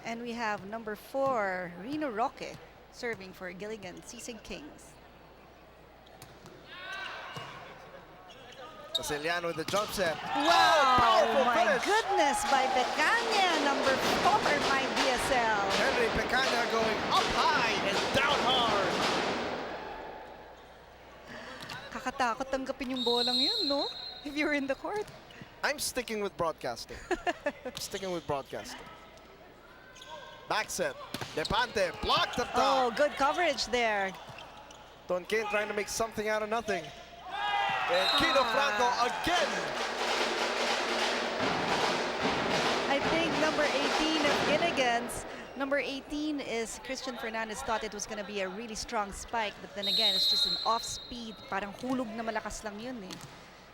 And we have number 4, Rino Roque, serving for Giligan Sisig Kings. Casiliano with the jump set. Wow, powerful my finish. goodness, by Pecaña, number 4, myDSL. Henry Pecaña going up high and down hard. Kakatakot tanggapin yung bolang yun, no? If you're in the court. I'm sticking with broadcasting. Sticking with broadcasting. Back set. Depante blocked up Oh, top. good coverage there. Tonkin trying to make something out of nothing. And Kino Franco again. I think number 18 of Gilligan's, number 18 is Christian Fernandez thought it was going to be a really strong spike, but then again, it's just an off-speed, parang hulog na malakas lang yun eh.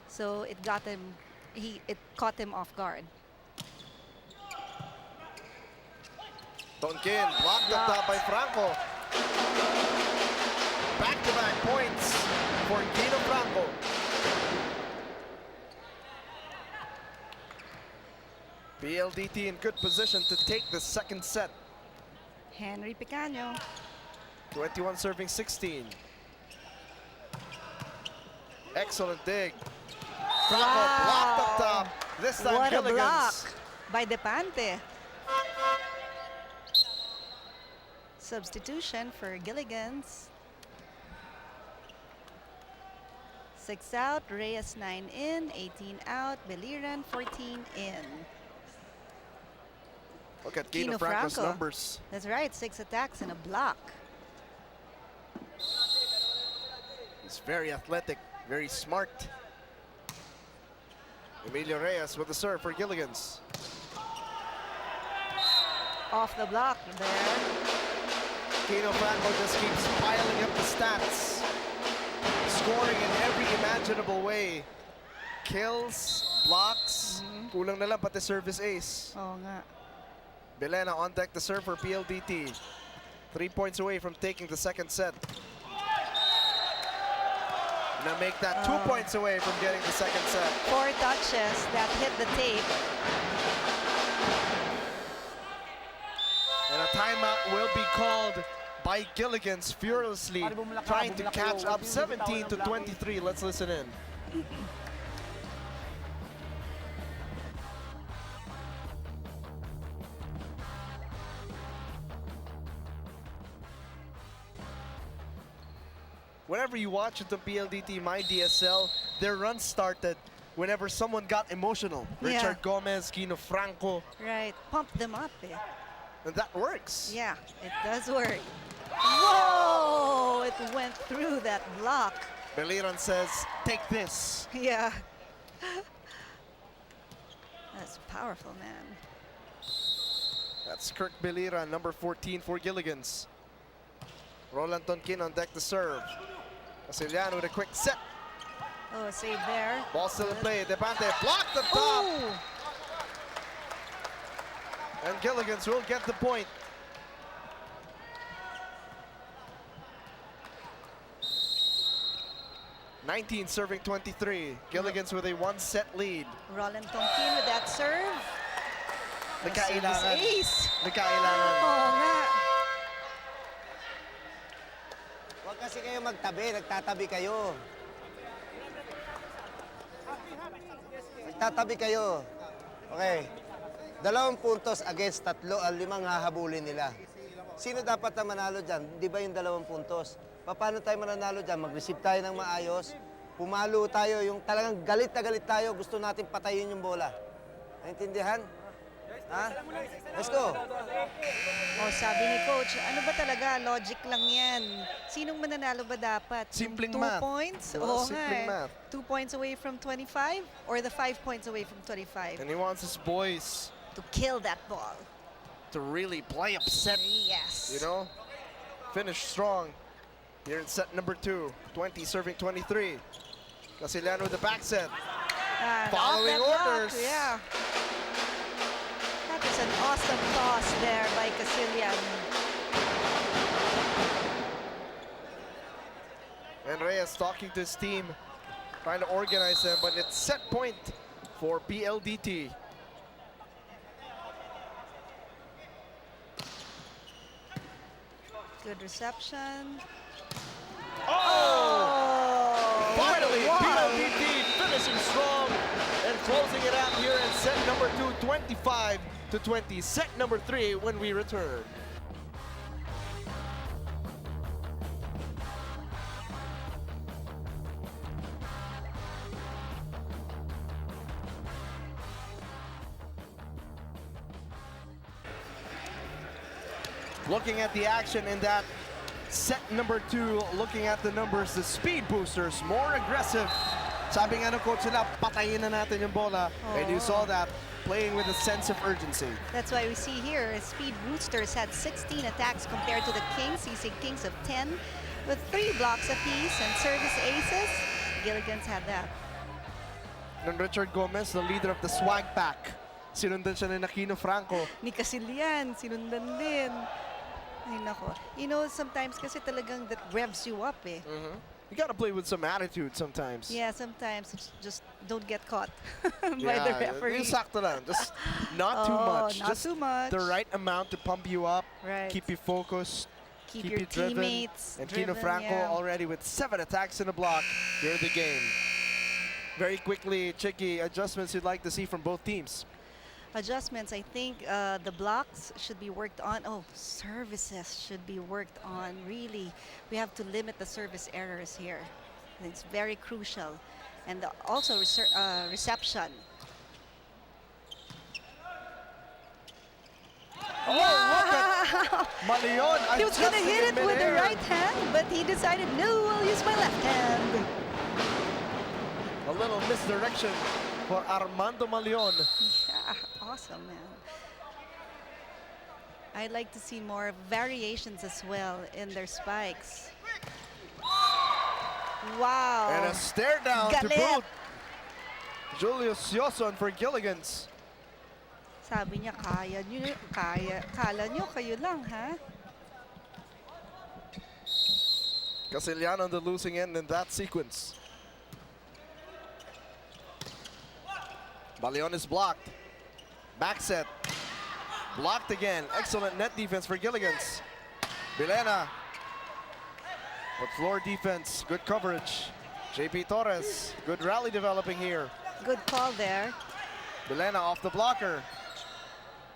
So it got him, it caught him off guard. Tonkin blocked up top by Franco. Back-to-back points for Kino Franco. PLDT in good position to take the second set. Henry Pecaño. 21 serving 16. Excellent dig. Franco blocked up top. This time What a block Gilligan's. by Depante. Substitution for Gilligan's. 6 out, Reyes 9 in, 18 out, Beliran 14 in. Look at Kino Kino Franco's Franco. numbers. That's right, 6 attacks and a block. He's very athletic, very smart. Emilio Reyes with the serve for Gilligan's. Off the block there. Kino Franco just keeps piling up the stats. Scoring in every imaginable way. Kills, blocks, kulang na lang pati service ace. Oo nga. Belena on deck to serve for PLDT. 3 points away from taking the second set. Now make that 2 points away from getting the second set. 4 touches that hit the tape. And a timeout will be called by Gilligan's furiously trying to catch up 17 to 23. Let's listen in. Whenever you watch it on PLDT, myDSL, their run started whenever someone got emotional. Yeah. Richard Gomez, Kino Franco, Right, pump them up eh. and that works. Yeah, it does work. Whoa! It went through that block. Beliran says, take this. Yeah. That's powerful, man. That's Kirk Beliran, number 14 for Gilligan's. Roland Tonkin on deck to serve. Casiliano with a quick set. Oh, save there. Ball still in play. Depante blocked the top. Ooh. And Gilligan's will get the point. (19 serving 23). Gilligan's with a 1-set lead. Roland Tonkin with that serve. The service Nagkailangan. ace. Nagkailangan. Oo nga. Huwag kasi kayo magtabi, nagtatabi kayo. Nagtatabi kayo. Okay. 2 puntos against 3, 5 hahabulin nila. Sino dapat na manalo dyan? Di ba yung 2 puntos? Paano tayo mananalo dyan? Mag-receive tayo ng maayos. Pumalo tayo. Yung talagang galit na galit tayo. Gusto natin patayin yung bola. Naintindihan? Ha? Let's go. Oh, sabi ni Coach, ano ba talaga? Logic lang yan. Sinong mananalo ba dapat? Yung Simpleng 2 math. points? Diba? Oo Simpleng nga eh. math. 2 points away from 25? Or the 5 points away from 25? And he wants his boys To kill that ball. to really play upset, Yes. you know? Finish strong here in set number 2. 20 serving 23. Casiliano with the back set. And Following off that block, orders. Yeah. That was an awesome toss there by Casilian. And Reyes talking to his team, trying to organize them, but it's set point for PLDT. Good reception. Oh! Oh! Finally, what a wall. PLDT finishes finishing strong and closing it out here in set number 2, 25-20. Set number 3 when we return. Looking at the action in that set number 2, looking at the numbers, the speed boosters, more aggressive. Sabi nga ng coach nila, patayin na natin yung bola. And you saw that, playing with a sense of urgency. That's why we see here, Speed Boosters had 16 attacks compared to the Kings. Sisig Kings of 10 with 3 blocks apiece and service aces. Gilligan's had that. And Richard Gomez, the leader of the swag pack. Sinundan siya ni Aquino Franco. Ni Casilian, sinundan din. Ay nako. You know, sometimes kasi talagang that revs you up eh. You gotta play with some attitude sometimes. Yeah, sometimes it's just don't get caught by the referee. Yung sakto lang. Just not too much. Not Just too much. the right amount to pump you up, Right. keep you focused, Keep your you driven. teammates And Kino driven, Franco yeah. already with 7 attacks in the block during the game. Very quickly, Chicky, adjustments you'd like to see from both teams. Adjustments, I think the blocks should be worked on. Oh, services should be worked on. Really, we have to limit the service errors here. It's very crucial. And also reception. Oh, look at Malion. He was going to adjusting hit in it with the midair. right hand, but he decided, no, I'll use my left hand. A little misdirection for Armando Malion. Yeah, awesome, man. I'd like to see more variations as well in their spikes. Wow. And a stare down to Galit. boot. Julius Yoson for Gilligan's. Sabi niya, kaya nyo, kala nyo, kayo lang, ha? Casilian on the losing end in that sequence. Malion is blocked. Back set. Blocked again. Excellent net defense for Gilligan's. Bilena. But floor defense, good coverage. JP Torres, good rally developing here. Good call there. Bilena off the blocker.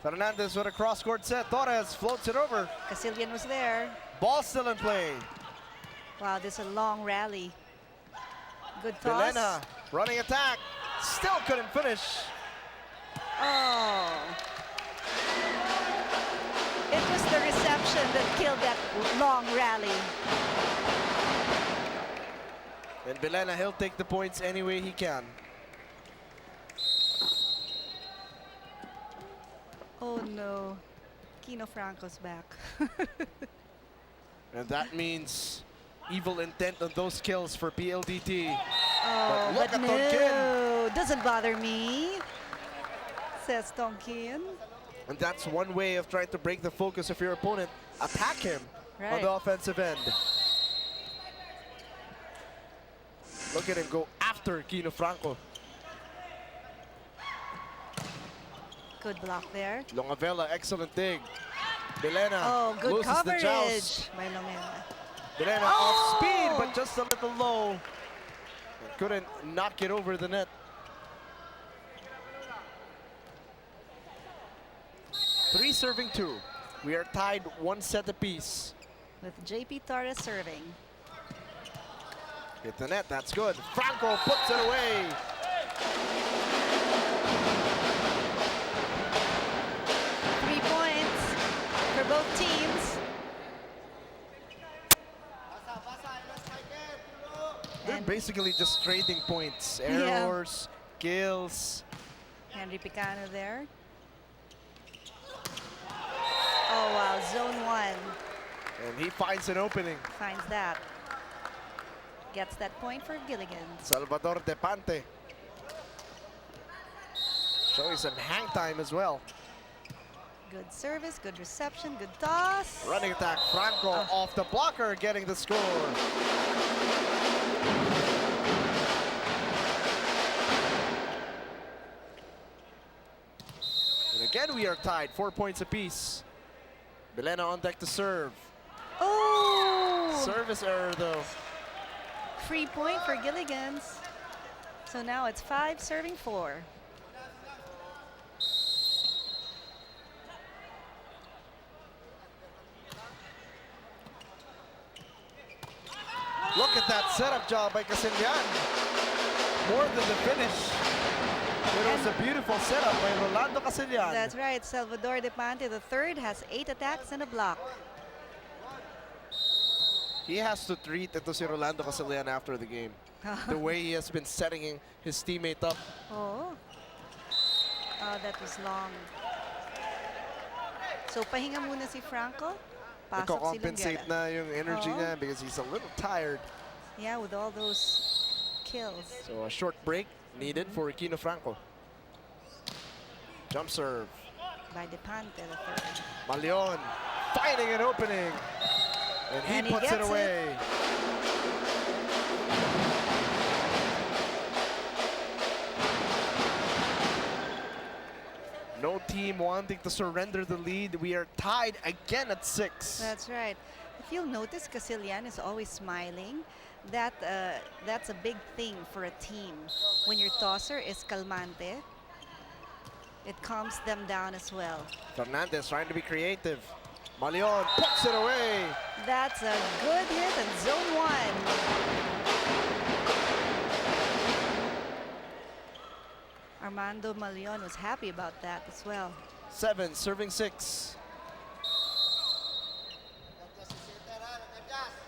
Fernandez with a cross-court set. Torres floats it over. Casilian was there. Ball still in play. Wow, this is a long rally. Good toss. Bilena running attack. Still couldn't finish. Oh. It was the reception that killed that long rally. And Bilena, he'll take the points any way he can. Oh no. Kino Franco's back. And that means evil intent on those kills for PLDT. Oh, look but at Tonkin. no, doesn't bother me, says Tonkin. And that's one way of trying to break the focus of your opponent. Attack him on Right. the offensive end. Look at him go after Kino Franco. Good block there. Longavela, excellent dig. Bilena Oh, good loses the joust. coverage by Longela. Bilena off speed, but just a little low. And couldn't knock it over the net. 3 serving 2. We are tied 1 set apiece. With JP Torres serving. Hit the net, that's good. Franco puts it away. Three points for both teams. They're basically just trading points. Yeah. Errors, kills. Henry Picano there. Oh wow, zone 1 And he finds an opening. finds that. Gets that point for Gilligan. Salvador Depante. Showing some hang time as well. Good service, good reception, good toss. Running attack, Franco off the blocker, getting the score. And again, we are tied, 4 points apiece. Bilena on deck to serve. Oh! Service error though. Free point for Gilligan's. So now it's 5 serving 4. Look at that setup job by Casilian. More than the finish. It was a beautiful setup by Rolando Casilian. That's right. Salvador Depante III has 8 attacks and a block. He has to treat ito si Rolando Casilian after the game. The way he has been setting his teammate up. Oh. Oh, that was long. So pahinga muna si Franco. Pasok si Nagko-compensate Lunguera. na yung energy Oo. niya because he's a little tired. Yeah, with all those kills. So a short break needed for Aquino Franco. Jump serve. By Depante III. Malion finding an opening. And he puts it gets away. No team wanting to surrender the lead. We are tied again at 6. That's right. If you'll notice, Casilian is always smiling. That's a big thing for a team. When your tosser is calmante, it calms them down as well. Fernandez trying to be creative. Malion puts it away. That's a good hit in zone 1. Armando Malion was happy about that as well. 7 serving 6.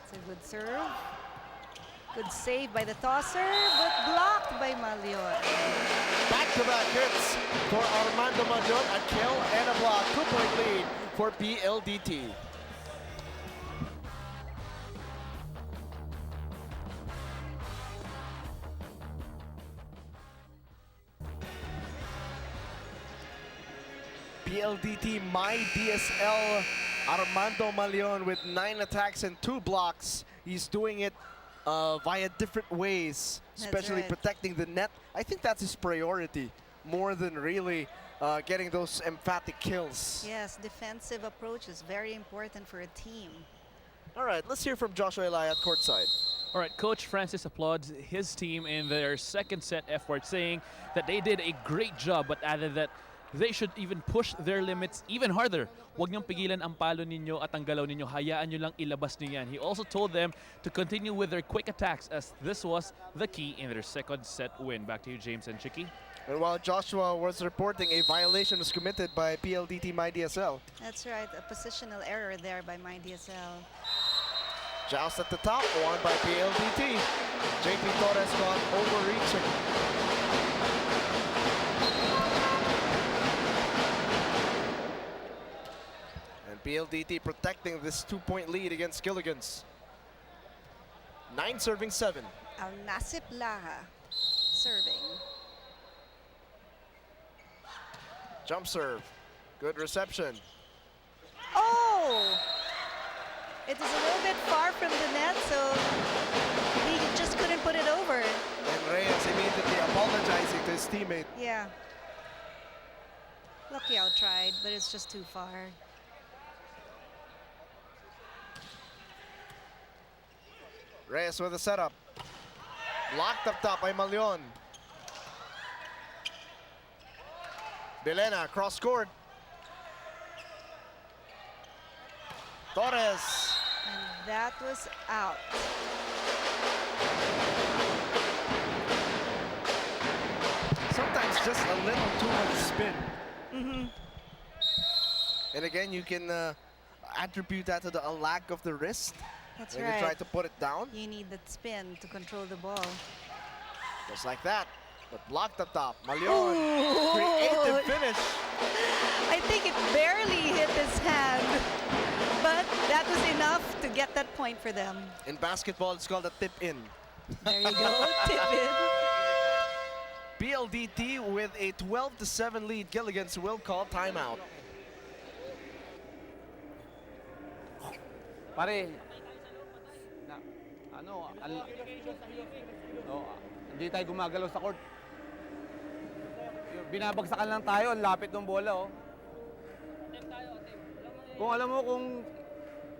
It's a good serve. Good save by the tosser, but blocked by Malion. Back-to-back hits for Armando Malion. A kill and a block. 2-point lead for PLDT. PLDT myDSL Armando Malion with 9 attacks and 2 blocks. He's doing it via different ways, especially right. protecting the net. I think that's his priority more than really getting those emphatic kills. Yes, defensive approach is very important for a team. All right, let's hear from Joshua Elayat courtside. All right, Coach Francis applauds his team in their second set effort, saying that they did a great job, but added that they should even push their limits even harder. Huwag niyong pigilan ang palo ninyo at ang galaw ninyo. Hayaan niyo lang ilabas niyo yan. He also told them to continue with their quick attacks, as this was the key in their second set win. Back to you, James and Chicky. And while Joshua was reporting, a violation was committed by PLDT myDSL. That's right, a positional error there by myDSL. Joust at the top, won by PLDT. JP Torres caught overreaching. And PLDT protecting this 2-point lead against Gilligan's. 9 serving 7. Al Nasip Laha serving. Jump serve. Good reception. Oh! It was a little bit far from the net, so he just couldn't put it over. And Reyes immediately apologizing to his teammate. Yeah. Lucky out tried, but it's just too far. Reyes with a setup. Blocked up top by Malion. Belena cross court. Torres. And that was out. Sometimes just a little too much spin. And again, you can attribute that to a lack of the wrist. That's when right. you try to put it down. You need that spin to control the ball. Just like that. But blocked up top. Malion. Creative finish. I think it barely hit his hand, but that was enough to get that point for them. In basketball, it's called a tip-in. There you go, tip in. PLDT with a 12-7 lead. Gilligan's will call timeout. Pare, hindi tayo gumagalaw sa court. Binabagsakan lang tayo, ang lapit ng bola, oh. Kung alam mo,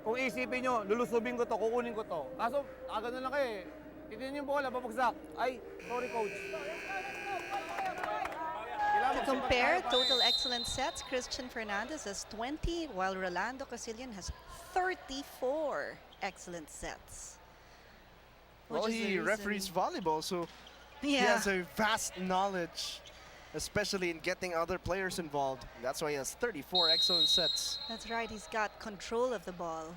kung isipin nyo, lulusubin ko to, kukunin ko to. Kaso, agad na lang kayo eh. Titignan yung bola, babagsak. Ay, sorry coach. To compare total excellent sets, Christian Fernandez has 20, while Rolando Casillan has 34 excellent sets. Well, Which is the he reason- referees volleyball, so he Yeah. has a vast knowledge, especially in getting other players involved. That's why he has 34 excellent sets. That's right, he's got control of the ball.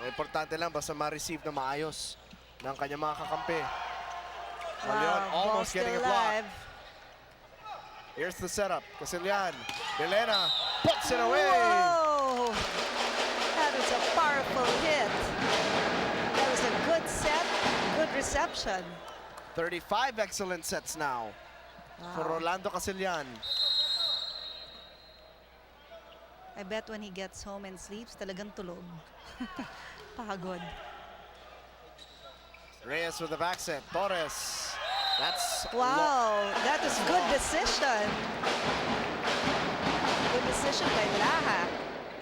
Ang importante lang basta ma-receive na maayos ng kanyang mga kakampi. Leon Wow, ball almost getting still a block. alive. Here's the setup. Casillan. Belena puts it away. Whoa! That was a powerful hit. That was a good set, good reception. 35 excellent sets now for Wow. Rolando Casillan. I bet when he gets home and sleeps, talagang tulog. Pagod. Reyes with the back set. Torres. That's Wow, that was good decision. Good decision by Laha.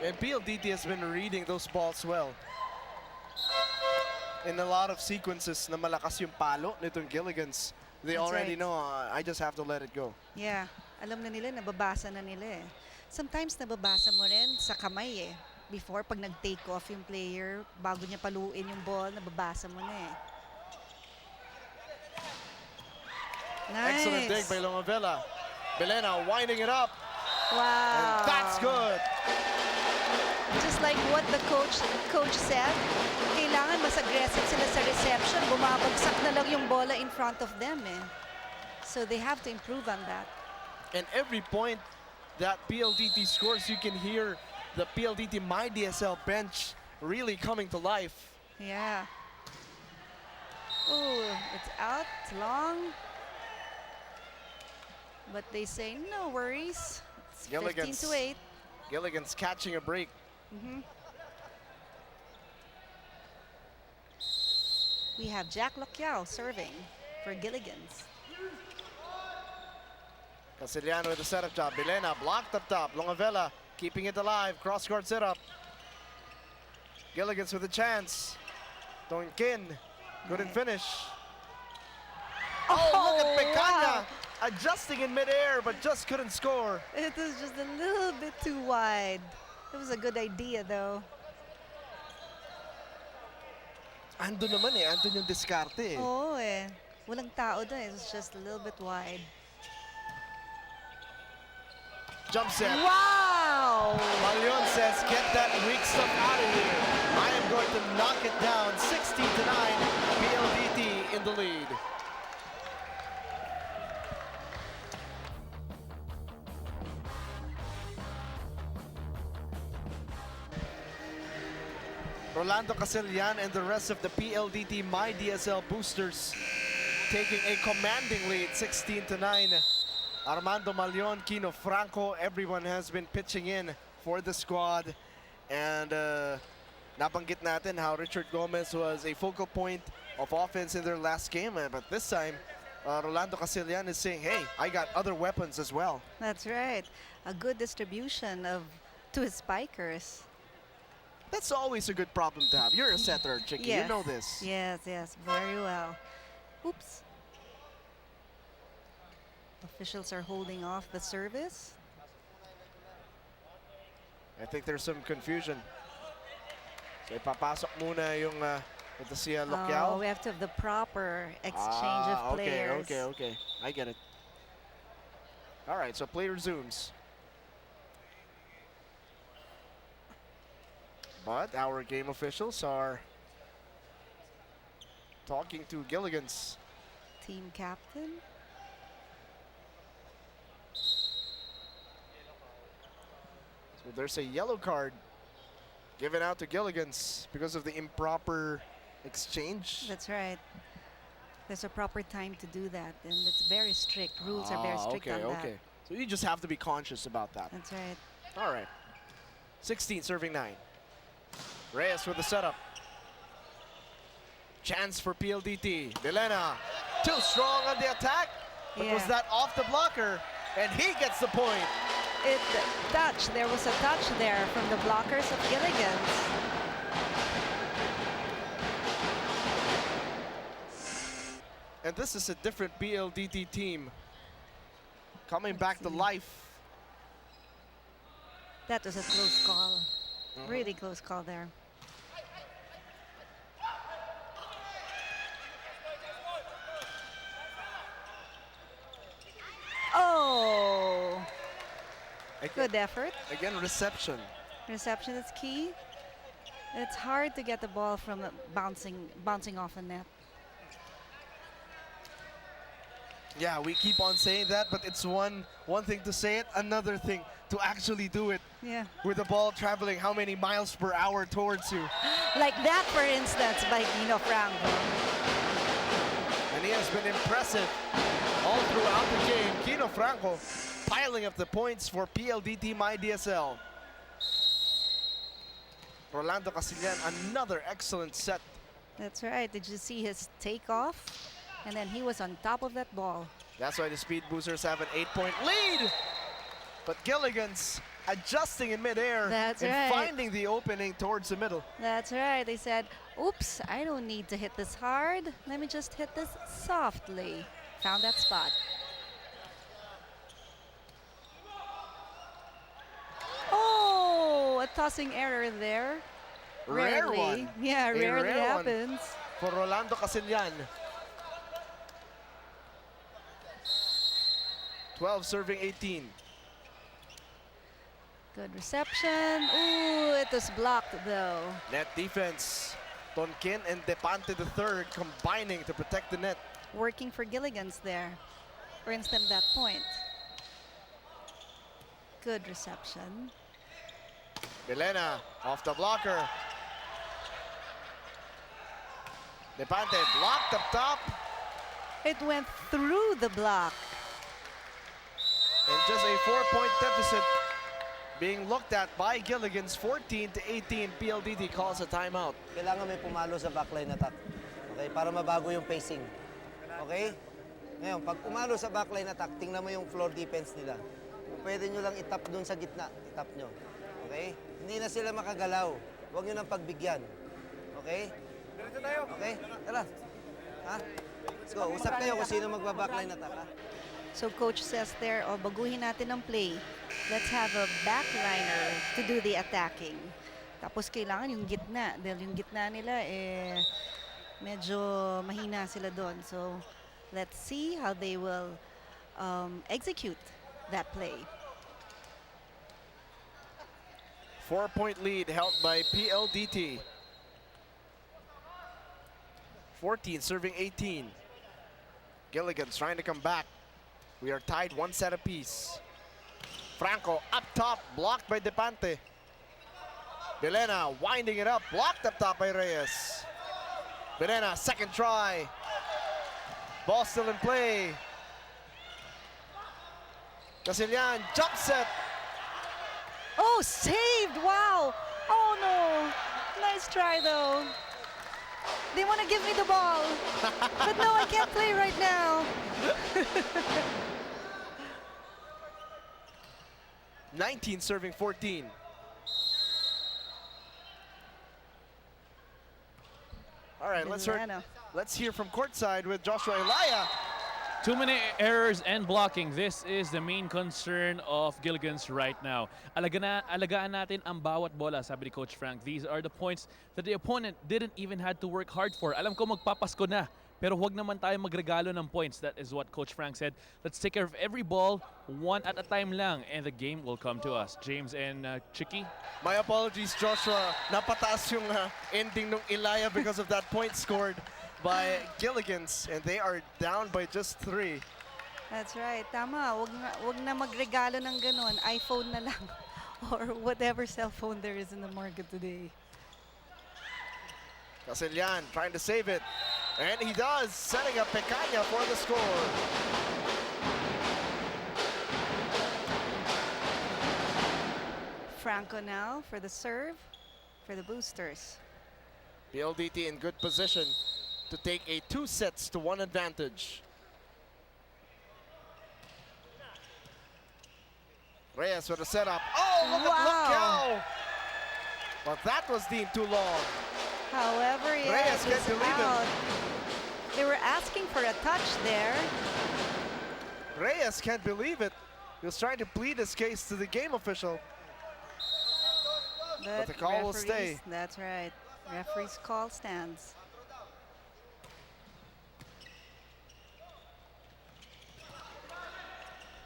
And PLDT has been reading those balls well. In a lot of sequences na malakas yung palo nitong Gilligans, they That's already right. know, I just have to let it go. Yeah, alam na nila, nababasa na nila eh. Sometimes nababasa mo rin sa kamay eh. Before, pag nag-take off yung player, bago niya paluin yung ball, nababasa mo na eh. Nice. Excellent dig by Longavilla. Belena winding it up, Wow. and that's good. Just like what the coach said, kailangan mas aggressive sila sa reception. Bumabagsak na lang yung bola in front of them eh. So they have to improve on that. And every point that PLDT scores, you can hear the PLDT myDSL bench really coming to life. Yeah. Oh, it's out, it's long. But they say, no worries. It's 15 Gilligan's- to 8. Gilligan's catching a break. We have Jack Lokyao serving for Gilligan's. Casillan with the setup job. Belena blocked up top. Longavilla keeping it alive. Cross-court setup. Gilligan's with a chance. Tonkin couldn't finish. Oh, look at Pecaña adjusting in midair, but just couldn't score. It was just a little bit too wide. It was a good idea, though. Andun naman eh. Andun yung diskarte eh. Oo eh. Walang tao doon. It was just a little bit wide. Jump set. Wow! Malion says, get that weak stuff out of here. I am going to knock it down. 16 to 9. PLDT in the lead. Rolando Casillan and the rest of the PLDT myDSL boosters taking a commanding lead, 16 to 9. Armando Malion, Kino Franco, everyone has been pitching in for the squad. And nabanggit natin how Richard Gomez was a focal point of offense in their last game. But this time, Rolando Casillan is saying, hey, I got other weapons as well. That's right. A good distribution to his spikers. That's always a good problem to have. You're a setter, Chicky. Yes. You know this. Yes, yes, very well. Oops. Officials are holding off the service. I think there's some confusion. So ipapasok muna yung ito si Lokyao. Oh, we have to have the proper exchange of players. Okay. I get it. All right, so play resumes. But our game officials are talking to Gilligan's. Team captain. So there's a yellow card given out to Gilligan's because of the improper exchange. That's right. There's a proper time to do that, and it's very strict. Rules are very strict on that. Okay. So you just have to be conscious about that. That's right. All right. 16 serving 9. Reyes with the setup. Chance for PLDT. Belena, too strong on the attack. But was Yeah. that off the blocker? And he gets the point. There was a touch there from the blockers of Gilligan's. And this is a different PLDT team coming Let's back to see. life. That was a close call. Really close call there. Oh, good effort. Again, reception. Reception is key. It's hard to get the ball from bouncing off the net. Yeah, we keep on saying that, but it's one thing to say it, another thing to actually do it. Yeah. With the ball traveling how many miles per hour towards you. Like that, for instance, by Gino Franco. And he has been impressive all throughout the game. Gino Franco piling up the points for PLDT myDSL. Rolando Casillan, another excellent set. That's right. Did you see his takeoff? And then he was on top of that ball. That's why the Speed Boosters have an 8-point lead. But Gilligan's adjusting in midair That's and right. finding the opening towards the middle. That's right. They said, oops, I don't need to hit this hard. Let me just hit this softly. Found that spot. Oh, a tossing error there. Rare Rarely. one. Yeah, A rarely rare one. happens. For Rolando Casillan. 12 serving 18. Good reception. Ooh, it was blocked though. Net defense. Tonkin and Depante III combining to protect the net. Working for Gilligan's there. Earns them that point. Good reception. Milena off the blocker. Depante blocked up top. It went through the block. And just a 4-point deficit being looked at by Gilligan's. 14 to 18. PLDT calls a timeout. Kailangan may pumalo sa backline attack. Okay, para mabago yung pacing. Okay? Ngayon, pag pumalo sa backline attack, tingnan mo yung floor defense nila. Kung pwede nyo lang itap dun sa gitna, itap nyo. Okay? Hindi na sila makagalaw. Huwag nyo nang pagbigyan. Okay? Diretso tayo. Okay? Tara. Ha? Let's go. Usap kayo kung sino magba-backline attack, ha? So coach says there, oh, baguhin natin ang play. Let's have a backliner to do the attacking. Tapos kailangan yung gitna. Dahil yung gitna nila, medyo mahina sila doon. So let's see how they will execute that play. 4-point lead held by PLDT. 14 serving 18. Gilligan's trying to come back. We are tied 1 set apiece. Franco up top, blocked by Depante. Milena winding it up, blocked up top by Reyes. Milena, second try. Ball still in play. Casillan, jump set. Oh, saved! Wow! Oh no! Nice try though. They want to give me the ball, but no, I can't play right now. 19 serving 14. All right, Milano. let's hear from courtside with Joshua Elia. Too many errors and blocking. This is the main concern of Gilligan's right now. Alagaan natin ang bawat bola, sabi ni Coach Frank. These are the points that the opponent didn't even had to work hard for. Alam ko magpapasko na, pero huwag naman tayo magregalo ng points. That is what Coach Frank said. Let's take care of every ball, one at a time lang, and the game will come to us. James and Chicky. My apologies, Joshua. Napataas yung ending ng Elia because of that point scored by Gilligan's, and they are down by just 3. That's right. Tama. Wag na magregalo ng ganun. iPhone na lang. Or whatever cell phone there is in the market today. Casillan trying to save it. And he does, setting up Pecaña for the score. Franco now for the serve for the Boosters. PLDT in good position to take a 2-1 advantage. Reyes with a setup. Oh, look at Lucao! But that was deemed too long. However, Reyes yes, can't it's believe it. out. They were asking for a touch there. Reyes can't believe it. He was trying to plead his case to the game official. But the call will stay. That's right. Referee's call stands.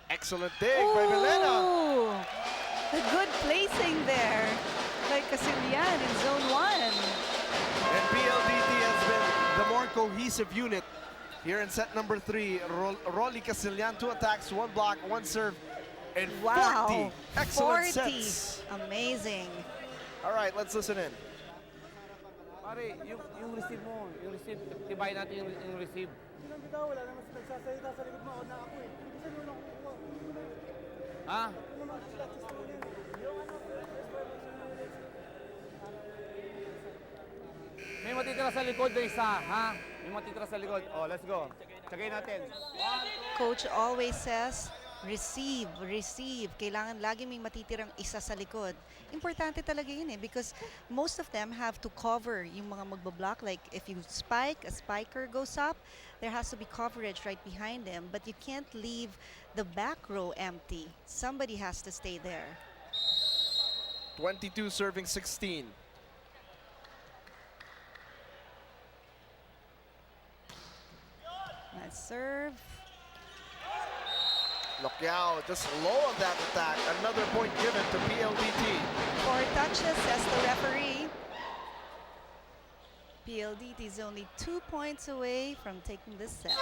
Excellent dig by Vilena. Ooh, the good placing there by Casillan in zone 1. And PLDT has been the more cohesive unit here in set number 3. Rolly Casillan, 2 attacks, 1 block, 1 serve, and 40 excellent 40. sets. Amazing. All right, let's listen in. Pare, yung receive mo, yung receive, tibay natin yung receive. Wala naman nagsasalita sa likod mo. Ako na ako eh. Kasi mo lang kukuha. Ha? May matitira sa likod na isa, ha? May matitira sa likod. Oh, let's go. Tsagay natin. Coach always says, receive, receive. Kailangan lagi may matitirang isa sa likod. Importante talaga yun eh because most of them have to cover yung mga magbablock. Like if you spike, a spiker goes up, there has to be coverage right behind them. But you can't leave the back row empty. Somebody has to stay there. 22 serving 16. Nice serve. Lokyao just low on that attack. Another point given to PLDT. 4 touches, says the referee. PLDT is only 2 points away from taking this set.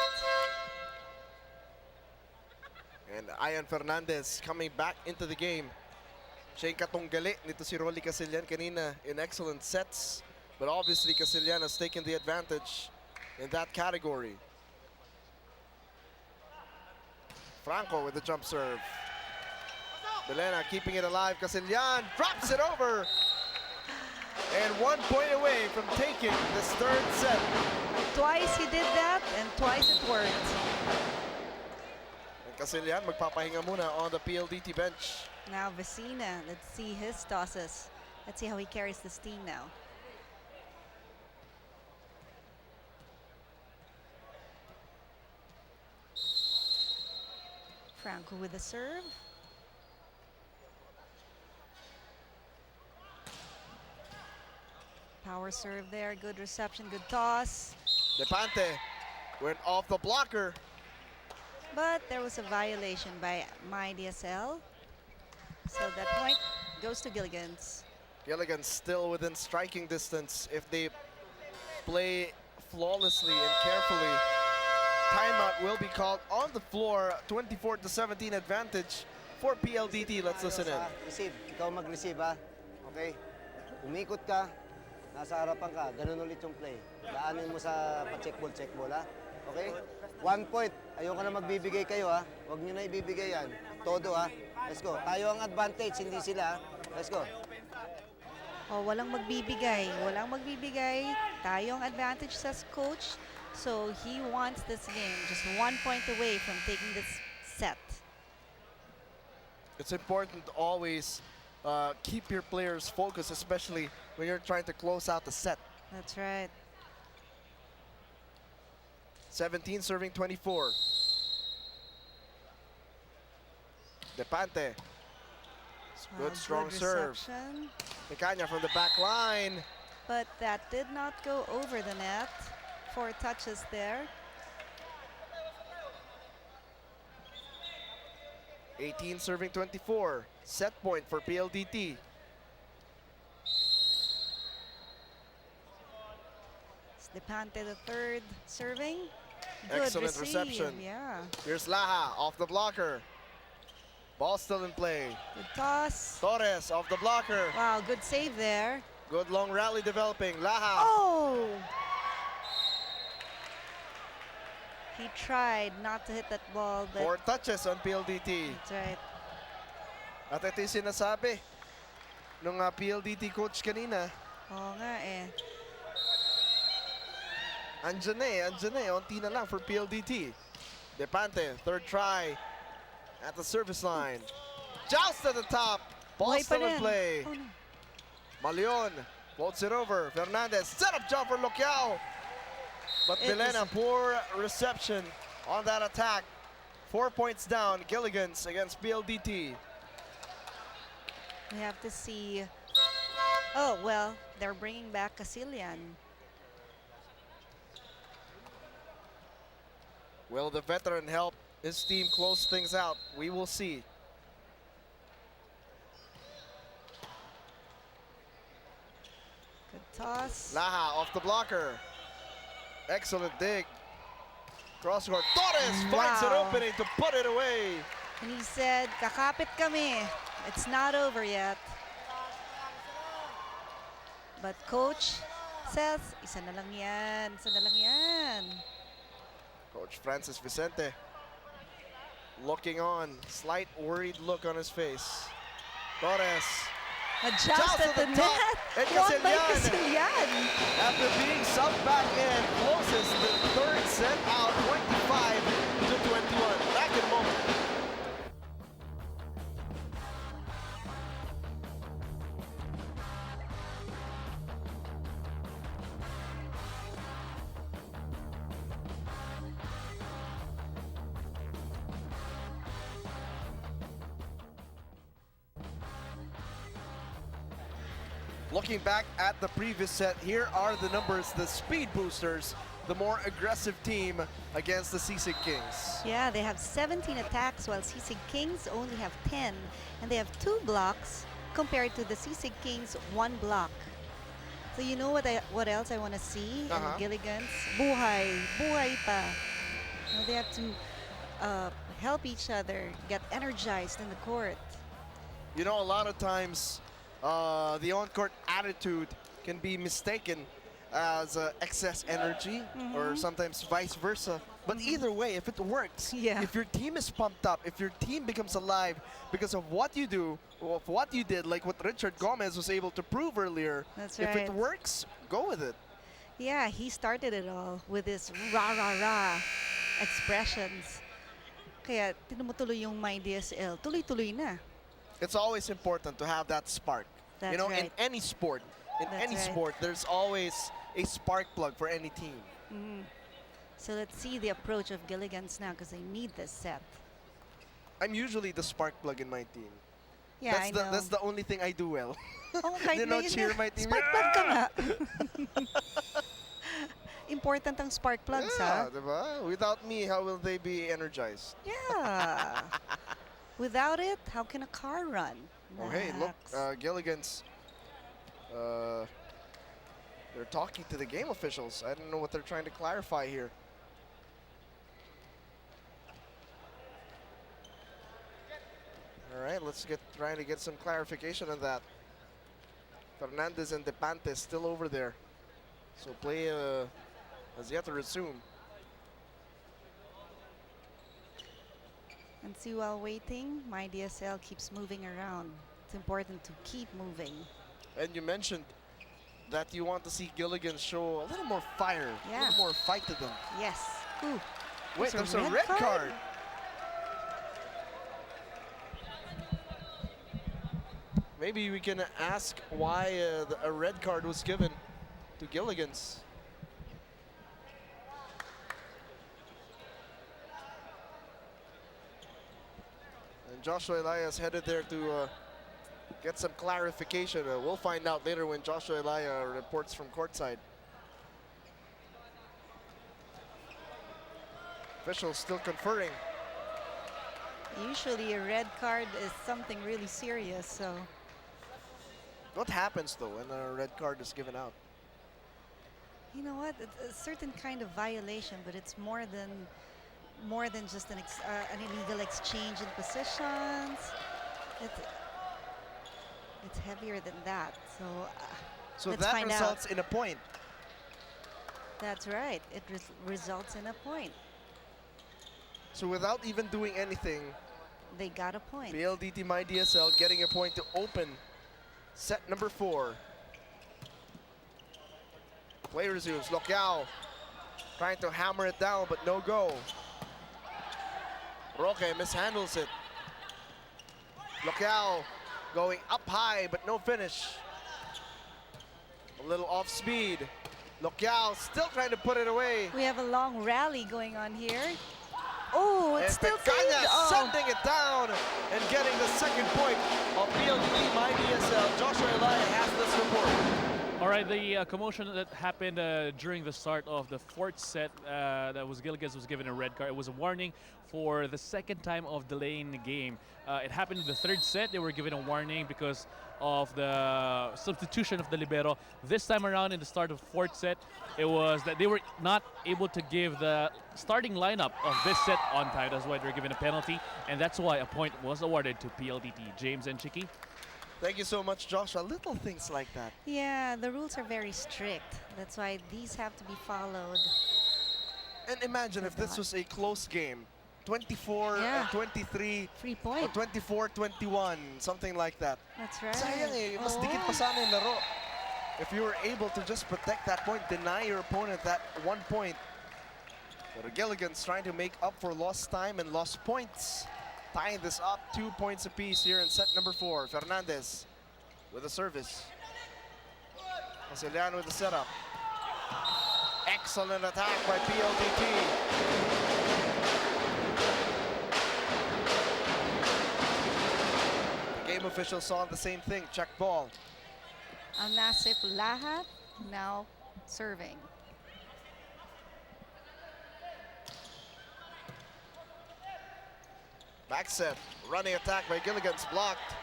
And Ian Fernandez coming back into the game. Siya yung katunggali nito si Rolly Casillan kanina in excellent sets. But obviously Casillan has taken the advantage in that category. Franco with the jump serve. Vilena keeping it alive. Casillan drops it over. And 1 point away from taking this 3rd set. Twice he did that, and twice it worked. And Casillan magpapahinga muna on the PLDT bench. Now Vecina, let's see his tosses. Let's see how he carries this team now. Franco with the serve. Power serve there, good reception, good toss. Depante went off the blocker. But there was a violation by myDSL. So that point goes to Gilligan's. Gilligan still within striking distance if they play flawlessly and carefully. Timeout will be called on the floor. 24-17 advantage for PLDT. Let's listen in. Receive. Ikaw mag-receive, ha? Okay? Umikot ka, nasa harapan ka, ganun ulit yung play. Daanin mo sa pa-check ball, ha? Okay? 1 point. Ayoko na magbibigay kayo, ha? Huwag nyo na ibibigay yan. Todo, ha? Let's go. Tayo ang advantage, hindi sila, ha? Let's go. Oh, walang magbibigay. Walang magbibigay. Tayo ang advantage, says coach. So he wants this game just 1 point away from taking this set. It's important to always keep your players focused, especially when you're trying to close out the set. That's right. 17 serving 24. Depante. Good strong serve. Reception. Picaña from the back line. But that did not go over the net. 4 touches there. 18 serving 24. Set point for PLDT. Depante the 3rd serving. Good Excellent receive. reception. Yeah. Here's Laha off the blocker. Ball still in play. Good toss. Torres off the blocker. Wow, good save there. Good long rally developing. Laha. Oh! He tried not to hit that ball, but 4 touches on PLDT. that's right. At ito yung sinasabi nung PLDT coach kanina. Oo nga eh. Andyan na eh. Unti na lang for PLDT. Depante, 3rd try at the service line. Joust at the top. Ball Buhay pa still in rin. play. Oh, no. Malion floats it over. Fernandez, set up jump for Lokyao. But It Milena, is- poor reception on that attack. 4 points down, Gilligan's against PLDT. We have to see. Oh, well, they're bringing back Casilian. Will the veteran help his team close things out? We will see. Good toss. Laha off the blocker. Excellent dig. Cross court. Torres finds an Wow. opening to put it away. And he said, kakapit kami. It's not over yet. But coach says, isa na lang yan, isa na lang yan. Coach Francis Vicente looking on. Slight worried look on his face. Torres Adjust Just at to the the top. net. And Won by Casilian. Casilian. after being subbed back in, closes the third set out 25 to 21. Back in a moment. Looking back at the previous set, here are the numbers. The Speed Boosters, the more aggressive team against the Sisig Kings. Yeah, they have 17 attacks while Sisig Kings only have 10. And they have 2 blocks compared to the Sisig Kings 1 block. So you know what else I want to see in Gilligan's? Buhay. Buhay pa. You know, they have to help each other, get energized in the court. You know, a lot of times the on-court attitude can be mistaken as excess energy or sometimes vice versa. But either way, if it works, Yeah. if your team is pumped up, if your team becomes alive because of what you do, of what you did, like what Richard Gomez was able to prove earlier, That's if it right. works, go with it. Yeah, he started it all with his rah-rah-rah expressions. Kaya tinumutuloy yung myDSL. Tuloy-tuloy na. It's always important to have that spark. That's you know, in right. any sport, That's right. sport, there's always a spark plug for any team. So let's see the approach of Gilligan's now because they need this set. I'm usually the spark plug in my team. Yeah, I know. That's the only thing I do well. Oh, kahit You know, na yun cheer nga. my team. Spark plug ka nga. Important ang spark plugs, Yeah, ha? diba? Without me, how will they be energized? Yeah. Without it, how can a car run? Oh, hey, look, Max. Gilligan's. They're talking to the game officials. I don't know what they're trying to clarify here. All right, let's trying to get some clarification on that. Fernandez and Depante still over there. So play has yet to resume. And see, while waiting, myDSL keeps moving around. It's important to keep moving. And you mentioned that you want to see Gilligan show a little more fire, a Yeah. little more fight to them. Yes. Ooh. Wait, there's a red card. Maybe we can ask why a red card was given to Gilligan's. And Joshua Elias headed there to get some clarification. We'll find out later when Joshua Elia reports from courtside. Officials still conferring. Usually a red card is something really serious, so What happens though when a red card is given out? you know what? It's a certain kind of violation, but it's more than just an illegal exchange in positions. It's heavier than that. So So let's that find out. results in a point. That's right. It results in a point. So without even doing anything, They got a point. PLDT myDSL getting a point to open set number 4. Play resumes. Lokyao trying to hammer it down, but no go. Roque mishandles it. Lokyao going up high, but no finish. A little off speed. Lokyao still trying to put it away. We have a long rally going on here. Oh, it's And still Pecaña saved. Oh. sending it down and getting the second point of PLDT myDSL. Joshua Elia has this report. All right, the commotion that happened during the start of the fourth set, that was Giligan was given a red card. It was a warning for the second time of delaying the game. It happened in the third set. They were given a warning because of the substitution of the libero. This time around in the start of fourth set, it was that they were not able to give the starting lineup of this set on time. That's why they're given a penalty, and that's why a point was awarded to PLDT. James and Chiki. Thank you so much, Joshua. Little things like that. Yeah, the rules are very strict. That's why these have to be followed. And imagine if this was a close game. 24, Yeah. 23, Free or point. 24-21, something like that. That's right. Sayang eh, mas dikit pa sana yung laro. If you were able to just protect that point, deny your opponent that 1 point. But Gilligan's trying to make up for lost time and lost points. Tying this up 2 points apiece here in set number 4. Fernandez with a service. Casiliano with the setup. Excellent attack by PLDT. The game officials saw the same thing. Check ball. Al-Nasif Lahat now serving. Back set, running attack by Gilligan's blocked.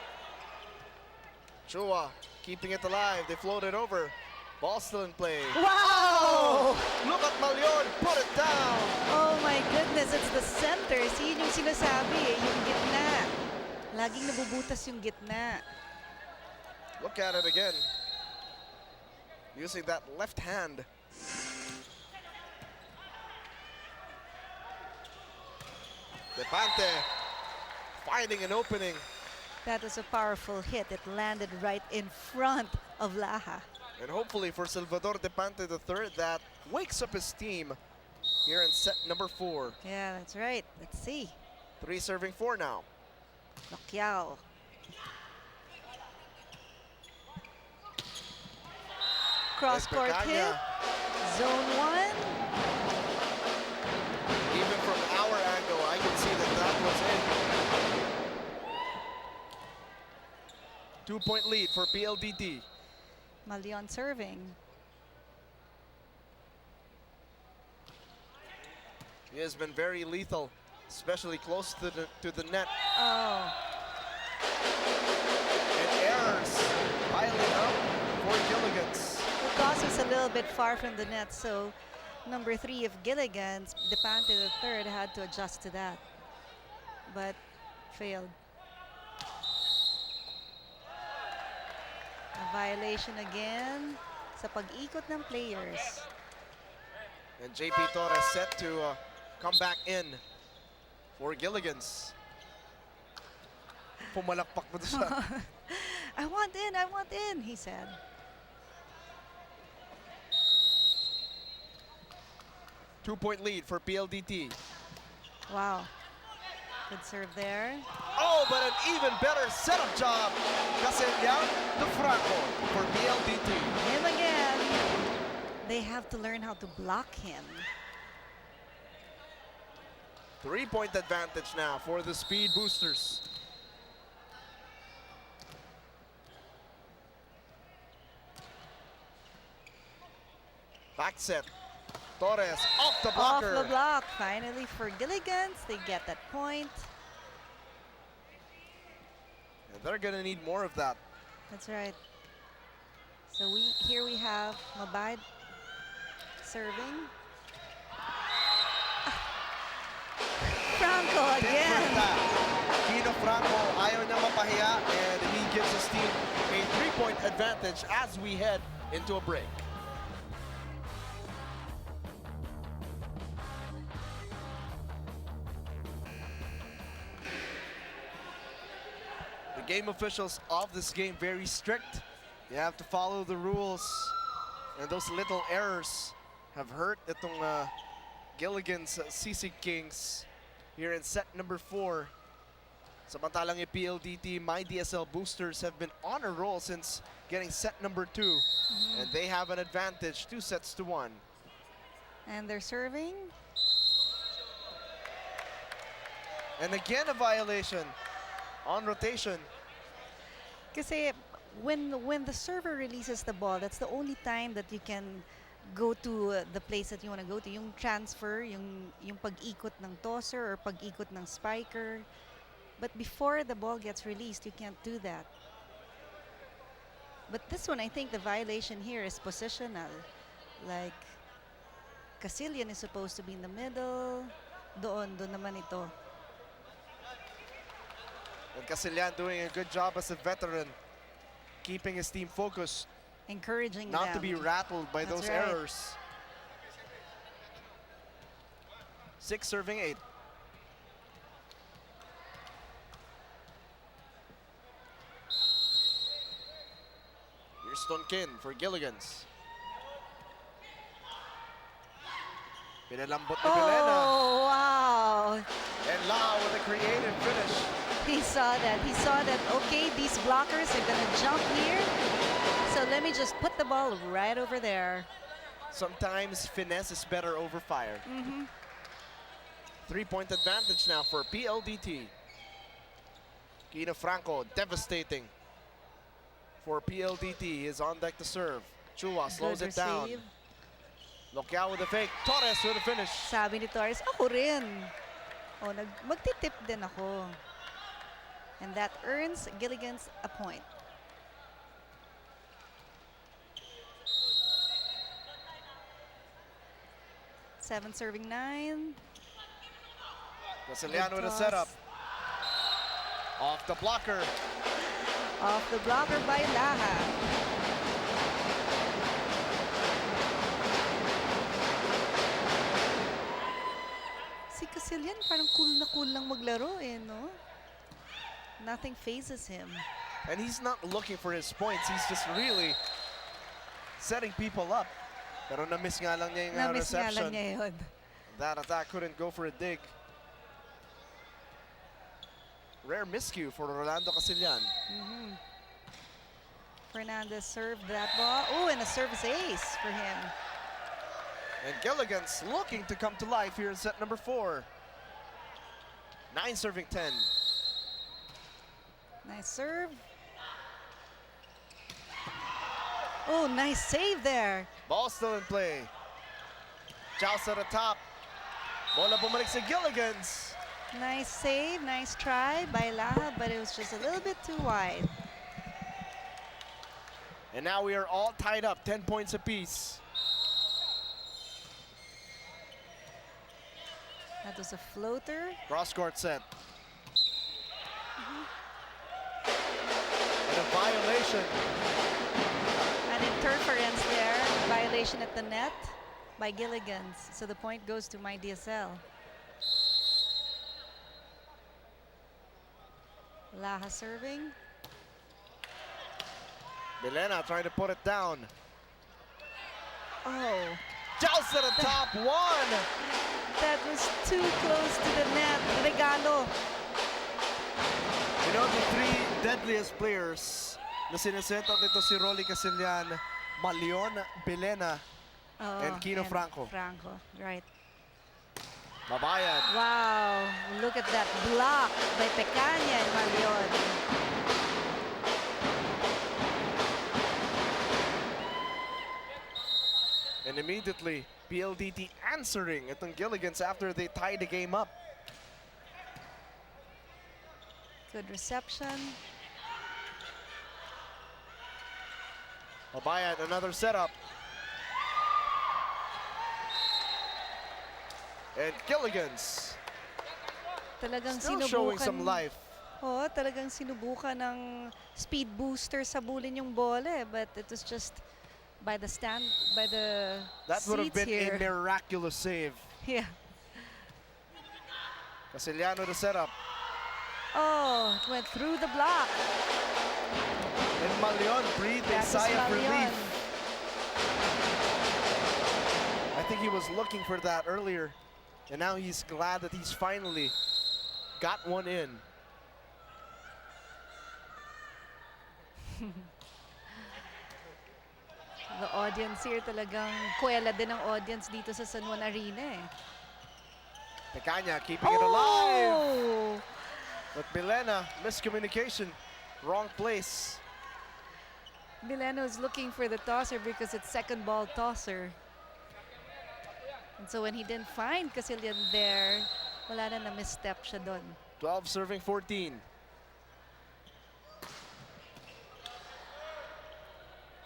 Chua keeping it alive. They float it over. Ball still in play. Wow! Look at Malion, put it down. Oh my goodness, it's the center. Yun yung sinasabi eh, yung gitna. Laging nabubutas yung gitna. Look at it again. Using that left hand. Depante finding an opening. That was a powerful hit. It landed right in front of Laha. And hopefully for Salvador Depante III, that wakes up his team here in set number 4. Yeah, that's right. Let's see. 3 serving 4 now. Lokyao. Cross-court hit. Pecaña. Zone 1. Even from our angle, I can see that that was in. 2-point lead for PLDT. Malion serving. He has been very lethal, especially close to the net. Oh, And errors piling up for Gilligan's. the toss was a little bit far from the net, so number 3 of Gilligan's, Depante III, had to adjust to that, but failed. A violation again sa pag-ikot ng players. And JP Torres set to come back in for Gilligan's. Pumalakpak mo doon siya. I want in, he said. Two-point lead for PLDT. Wow. Good serve there. Oh, but an even better setup job. Casilian to Franco for PLDT. Him again. They have to learn how to block him. 3-point advantage now for the Speed Boosters. Back set. Torres off the blocker. Off the block. Finally for Gilligan's, they get that point. And they're gonna need more of that. That's right. So here we have Mabad serving. Franco again. Kino Franco ayaw niya mapahiya, and he gives his team a 3-point advantage as we head into a break. The game officials of this game very strict. You have to follow the rules, and those little errors have hurt itong Gilligan's Sisig Kings here in set number 4. Samantalang yung PLDT myDSL boosters have been on a roll since getting set number 2. And they have an advantage, 2-1. And they're serving. And again a violation on rotation. Kasi when the server releases the ball, that's the only time that you can go to the place that you want to go to. Yung transfer, yung pag-ikot ng tosser or pag-ikot ng spiker. But before the ball gets released, you can't do that. But this one, I think the violation here is positional. Like, Giligan is supposed to be in the middle. Doon naman ito. And Giligan doing a good job as a veteran, keeping his team focused, Encouraging not them. to be rattled by That's those right. errors. 6 serving 8. Here's Tonkin for Gilligans. Pinalambot ni Belena. Oh, wow. And Lau with a creative finish. He saw that. He saw that, okay, these blockers are going to jump here. So let me just put the ball right over there. Sometimes finesse is better over fire. 3-point advantage now for PLDT. Kino Franco, devastating for PLDT. He is on deck to serve. Chua slows Good it down. receive. Lokyao with the fake. Torres with the finish. Sabi ni Torres, ako rin. Oh, magtitip din ako. And that earns Gilligan's a point. Seven serving 9. Giligan with a toss. setup. Off the blocker. Off the blocker by Laha. Si Giligan parang cool lang maglaro eh, no? Nothing phases him. And he's not looking for his points. He's just really setting people up. Pero na-miss nga lang niya yung Na-miss nga lang reception. niya yun. That attack couldn't go for a dig. Rare miscue for Rolando Giligan. Fernandez served that ball. Oh, and a service ace for him. And Gilligan's looking to come to life here in set number 4. 9 serving 10. Nice serve. Oh, nice save there. Ball still in play. Joust at the top. Bola bumalik sa Gilligan's. Nice save, nice try by Laha, but it was just a little bit too wide. And now we are all tied up, 10 points apiece. That was a floater. Cross court set. And a violation. An interference there. Violation at the net by Gilligan's. So the point goes to myDSL. Laha serving. Belena trying to put it down. Oh, Joust at the top, 1. that was too close to the net. Regalo. You know, the 3 deadliest players na sinesetup nito si Rolly Giligan, Malion, Belena, Oh, and Kino Franco. Franco, right. Mabayan. Wow, look at that block by Pecaña and Malion. And immediately, PLDT answering itong Gilligan's after they tied the game up. Good reception. Mabayan, another setup. And Gilligan's Talagang still showing some life. Oh, talagang sinubukan ng speed booster sa bulin yung bola eh, but it was just by the That would have seats been here. a miraculous save. Yeah. Giligan with the setup. Oh, it went through the block. And Malion breathed a That was sigh of Malion. relief. I think he was looking for that earlier. And now he's glad that he's finally got one in. The audience here talagang kuwela din ang audience dito sa San Juan Arena eh. Pecaña keeping it alive. Oh! But Milena, miscommunication. Wrong place. Mileno is looking for the tosser because it's second ball tosser. And so when he didn't find Casillian there, wala na misstep siya doon. 12 serving 14.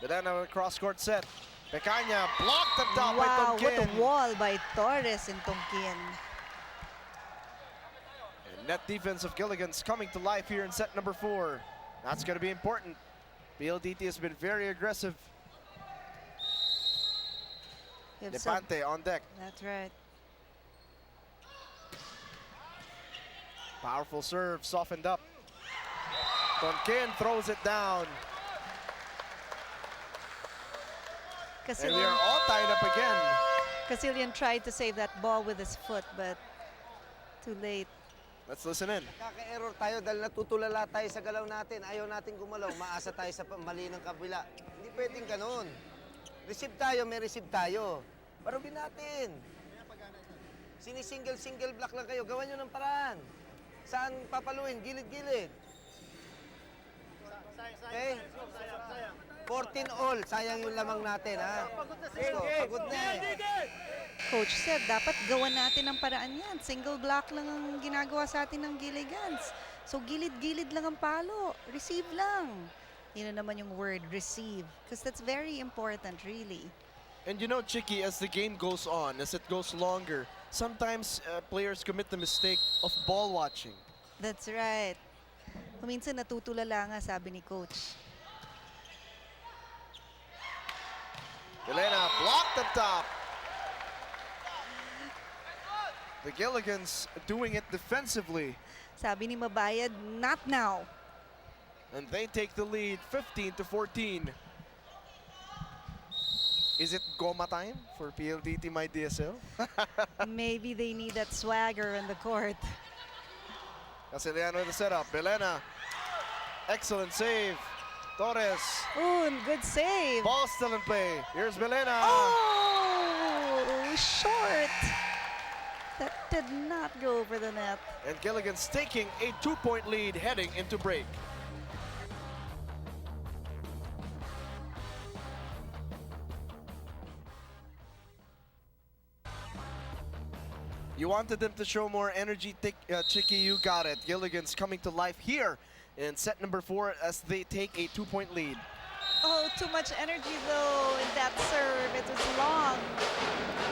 Milena cross-court set. Pecaña blocked up top by Wow, what Tonkin. a wall by Torres and Tonkin. And net defense of Gilligan's coming to life here in set number 4. That's going to be important. PLDT has been very aggressive. You have some- Levante on deck. That's right. Powerful serve, softened up. Tonkin throws it down. And we are all tied up again. Casillian tried to save that ball with his foot, but too late. Let's listen in. Kaka-error tayo dahil natutulala tayo sa galaw natin. Ayaw natin gumalaw. Maasa tayo sa mali ng kabila. Hindi pwedeng ganun. Receive tayo, may receive tayo. Barugin natin. Sinisingle-single block lang kayo. Gawan nyo ng paraan. Saan papaluin? Gilid-gilid. Okay? 14 all. Sayang yung lamang natin, ha? Let's go. Pagod na eh. Coach said, dapat gawan natin ang paraan yan. Single block lang ang ginagawa sa atin ng Giligans. So gilid-gilid lang ang palo. Receive lang. Yun na naman yung word, receive. Because that's very important, really. And you know, Chicky, as the game goes on, as it goes longer, sometimes players commit the mistake of ball watching. That's right. Minsan natutulala nga, sabi ni Coach. Elena blocked up top. The Gilligans doing it defensively. Sabi ni Mabayad, not now. And they take the lead 15 to 14. Is it Goma time for PLDT myDSL? Maybe they need that swagger on the court. Casiliano with the setup. Elena, excellent save. Torres, Oh, good save. ball still in play. Here's Milena. Oh, short. That did not go over the net. And Gilligan's taking a 2-point lead heading into break. You wanted them to show more energy, Chicky, you got it. Gilligan's coming to life here in set number 4 as they take a 2-point lead. Oh, too much energy though in that serve. It was long,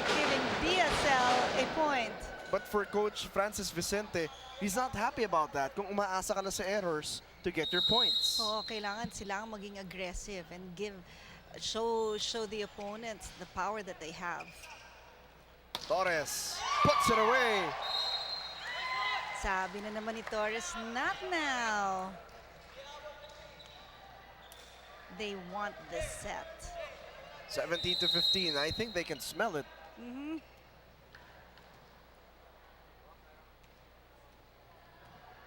giving DSL a point. But for Coach Francis Vicente, he's not happy about that. Kung umaasa ka na sa errors to get your points. Oo, kailangan silang maging aggressive and show the opponents the power that they have. Torres puts it away. Sabi na naman ni Torres, not now. They want this set. 17 to 15. I think they can smell it.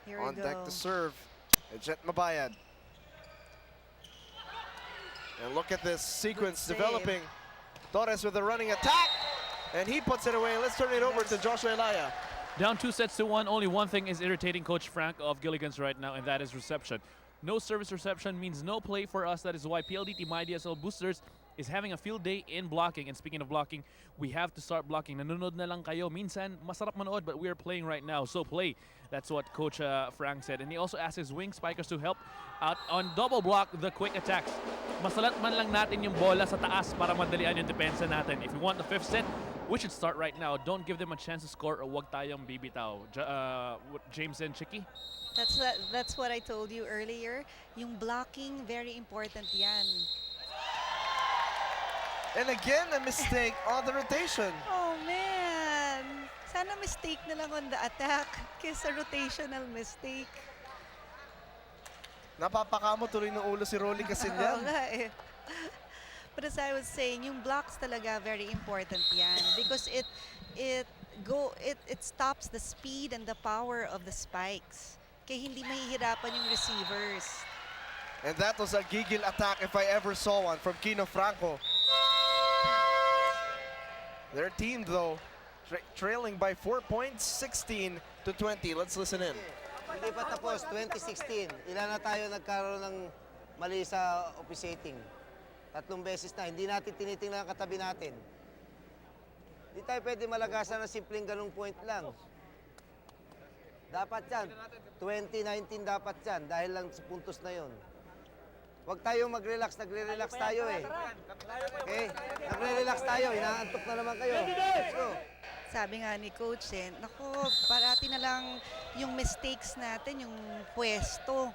Here On we deck go. to serve. Jet Mabayad. And look at this sequence save. developing. Torres with a running attack. And he puts it away. Let's turn it over to Joshua Elaya. Down 2-1. Only one thing is irritating Coach Frank of Gilligan's right now, and that is reception. No service reception means no play for us. That is why PLDT myDSL Boosters is having a field day in blocking. And speaking of blocking, we have to start blocking. Nanonood na lang kayo. Minsan, masarap manood, but we are playing right now. So play. That's what Coach Frank said. And he also asked his wing spikers to help out on double block the quick attacks. Masalat man lang natin yung bola sa taas para madalian yung depensa natin. If we want the 5th set, we should start right now. Don't give them a chance to score or wag tayong bibitaw. James and Chicky? That's what I told you earlier. Yung blocking, very important yan. And again, a mistake on the rotation. Oh man! Sana mistake na lang on the attack kaysa rotational mistake. Napapakamo tuloy ng ulo si Rolly Oo Casillan. nga eh. But as I was saying, yung blocks talaga very important yan because it stops the speed and the power of the spikes. Kaya hindi mahihirapan yung receivers. And that was a gigil attack if I ever saw one from Kino Franco. Their team, though, trailing by 4 points, 16 to 20. Let's listen in. Hindi pa tapos, 2016. Ilan na tayo nagkaroon ng mali sa officiating? 3 beses na. Hindi natin tinitingnan ang katabi natin. Hindi tayo pwede malagasan ng simpleng ganung point lang. Dapat yan. 2019 dapat yan dahil lang sa puntos na yon. Huwag tayong mag-relax. Nagre-relax tayo eh. Okay? Nagre-relax tayo. Inaantok na naman kayo. Let's go. Sabi nga ni Coach, naku, parati na lang yung mistakes natin, yung pwesto.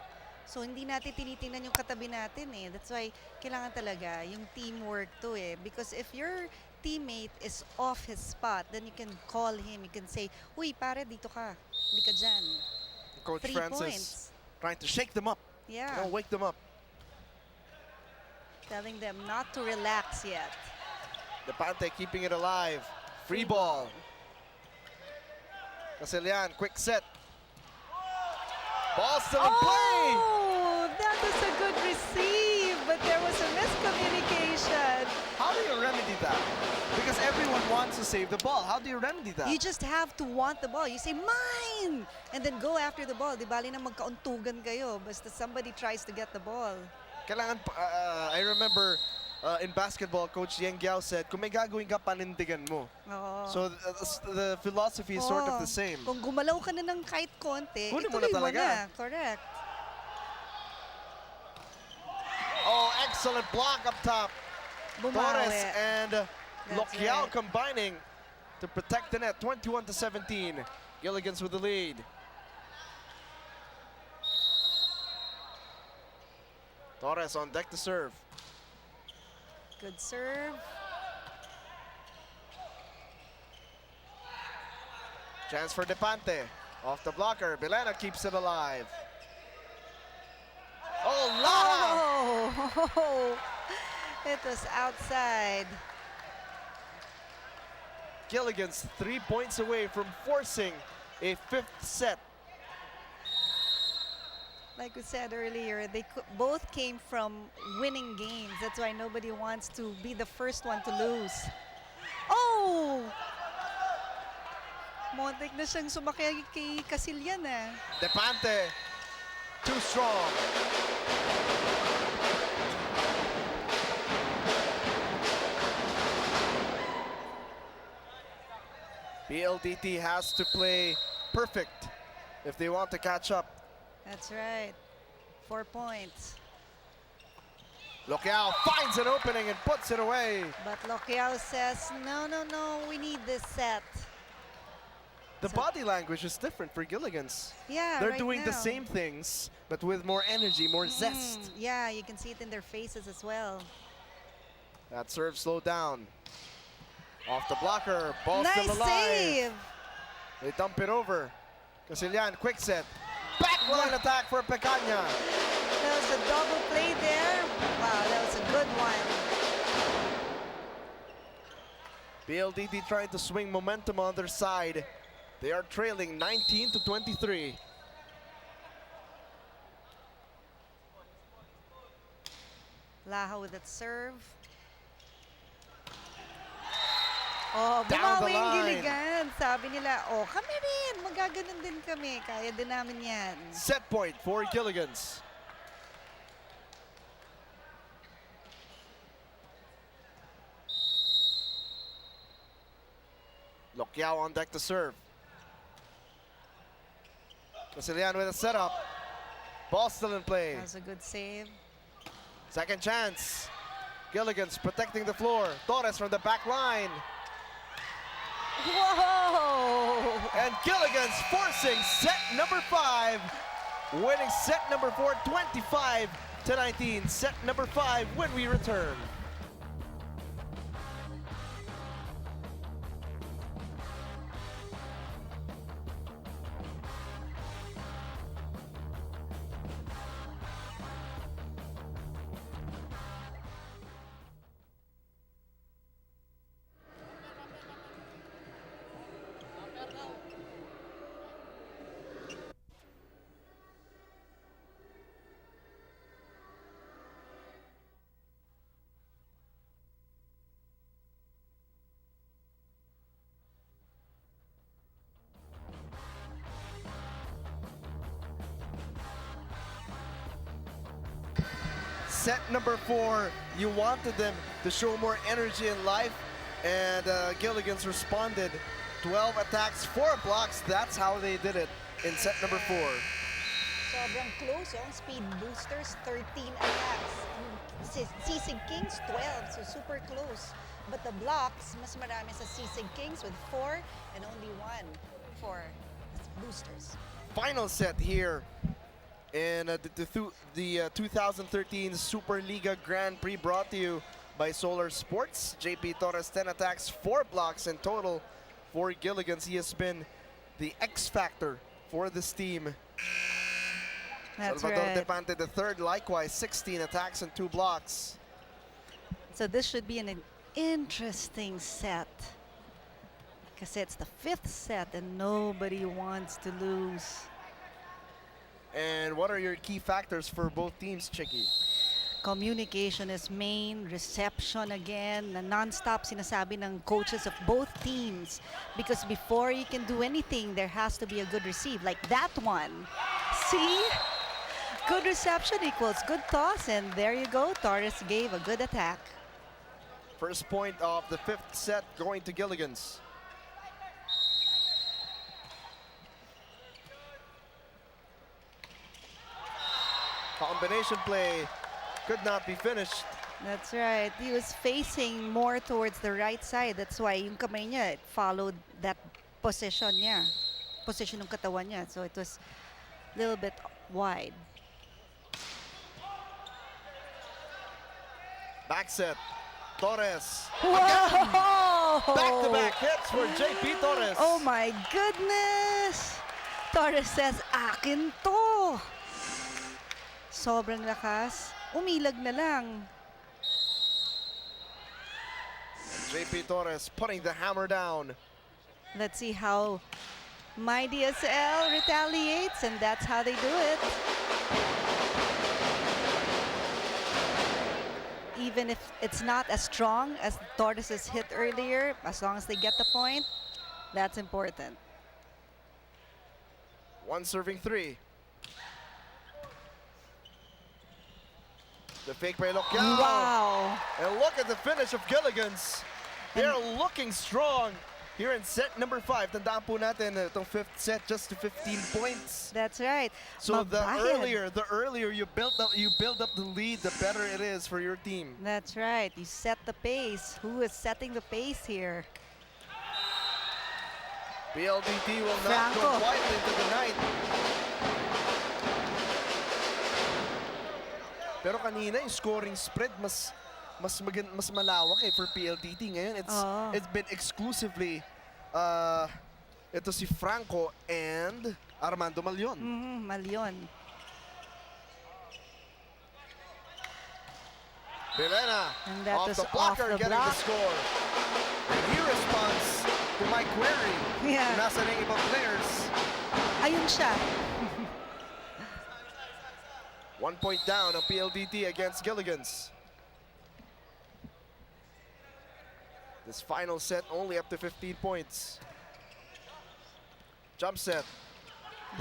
So, hindi natin tinitingnan yung katabi natin eh. That's why, kailangan talaga yung teamwork to eh. Because if your teammate is off his spot, then you can call him. You can say, uy, pare, dito ka. Hindi ka dyan. Coach 3 Francis points. trying to shake them up. Yeah. Don't wake them up. Telling them not to relax yet. Depante keeping it alive. Free ball. Casilian, quick set. Ball still in play. Oh, that was a good receive, but there was a miscommunication. How do you remedy that? Because everyone wants to save the ball. How do you remedy that? You just have to want the ball. You say, mine! And then go after the ball. Di bali na magkauntugan kayo. Basta somebody tries to get the ball. Kailangan, I remember in basketball, Coach Yang Giao said, kung may gagawin ka, panindigan mo. Oo. So the philosophy is sort of the same. Kung gumalaw ka na ng kahit konti, Kunin mo na ituloy mo talaga. na. Correct. Oh, excellent block up top. Bumawi. Torres and That's Loquiao right. combining to protect the net, 21 to 17. Gilligan's with the lead. Torres on deck to serve. Good serve. Chance for Depante. Off the blocker. Bilena keeps it alive. Oh, Lara! Oh, it was outside. Gilligan's 3 points away from forcing a 5th set. Like we said earlier, they both came from winning games. That's why nobody wants to be the first one to lose. Oh! Montek na siyang sumakay kay Casilian eh. Depante, too strong. PLDT has to play perfect if they want to catch up. That's right. 4 points. Loquiao finds an opening and puts it away. But Loquiao says, no, no, no, we need this set. The So- body language is different for Gilligan's. Yeah, They're right doing the now. same things, but with more energy, more zest. Yeah, you can see it in their faces as well. That serve slowed down. Off the blocker, ball Nice still alive. save! They dump it over. Casilian, quick set. Backline attack for Pecaña. That was a double play there. Wow, that was a good one. PLDT trying to swing momentum on their side. They are trailing 19 to 23. Laha with that serve. Oh, Down the bumawi yung line. Giligan. Sabi nila, oh, kami rin. Magaganon din kami. Kaya din namin yan. Set point for Gilligan's. Loquiao on deck to serve. Casilian with a setup. Ball still in play. That was a good save. Second chance. Gilligan's protecting the floor. Torres from the back line. Whoa! And Gilligan's forcing set number 5. Winning set number 4, 25 to 19. Set number 5 when we return. set number 4, you wanted them to show more energy in life, and Gilligan's responded. 12 attacks, 4 blocks. That's how they did it in set number 4. Sobrang close, oh. Speed Boosters, 13 attacks. Sisig Kings, 12. So super close. But the blocks, mas marami sa Sisig Kings with 4 and only 1 for Boosters. Final set here in the 2013 Superliga Grand Prix, brought to you by Solar Sports. JP Torres, 10 attacks, 4 blocks in total for Gilligan's. He has been the X factor for this team. That's Salvador right. Depante, the third, likewise, 16 attacks and 2 blocks. So this should be an interesting set. Because it's the 5th set and nobody wants to lose. And what are your key factors for both teams, Chicky? Communication is main, reception again, na non-stop sinasabi ng coaches of both teams. Because before you can do anything, there has to be a good receive, like that one. See? Good reception equals good toss, and there you go. Torres gave a good attack. First point of the 5th set going to Gilligan's. Combination play could not be finished. That's right. He was facing more towards the right side. That's why yung kamay niya, it followed that position niya. Position ng katawan niya. So it was a little bit wide. Back set. Torres. Whoa! Back-to-back hits for JP Torres. Oh my goodness! Torres says, akin to! Sobrang lakas. Umilag na lang. JP Torres putting the hammer down. Let's see how myDSL retaliates, and that's how they do it. Even if it's not as strong as Torres' hit earlier, as long as they get the point, that's important. One serving 3. The fake by Lokyao. Wow! And look at the finish of Gilligan's. They're looking strong here in set number 5. Tandaan po natin itong 5th set just to 15 points. That's right. So the Mabayad. earlier you build up the lead, the better it is for your team. That's right. You set the pace. Who is setting the pace here? PLDT will not Franco. go quietly into the night. Pero kanina yung scoring spread mas malawak for PLDT. Ngayon it's been exclusively ito si Franco and Armando Malion. Malion. Belena And that off is the blocker off the getting block. the score. And he responds to my query. Yeah. Nasa ng ibang players. Ayun siya. 1 point down on PLDT against Gilligan's. This final set only up to 15 points. Jump set.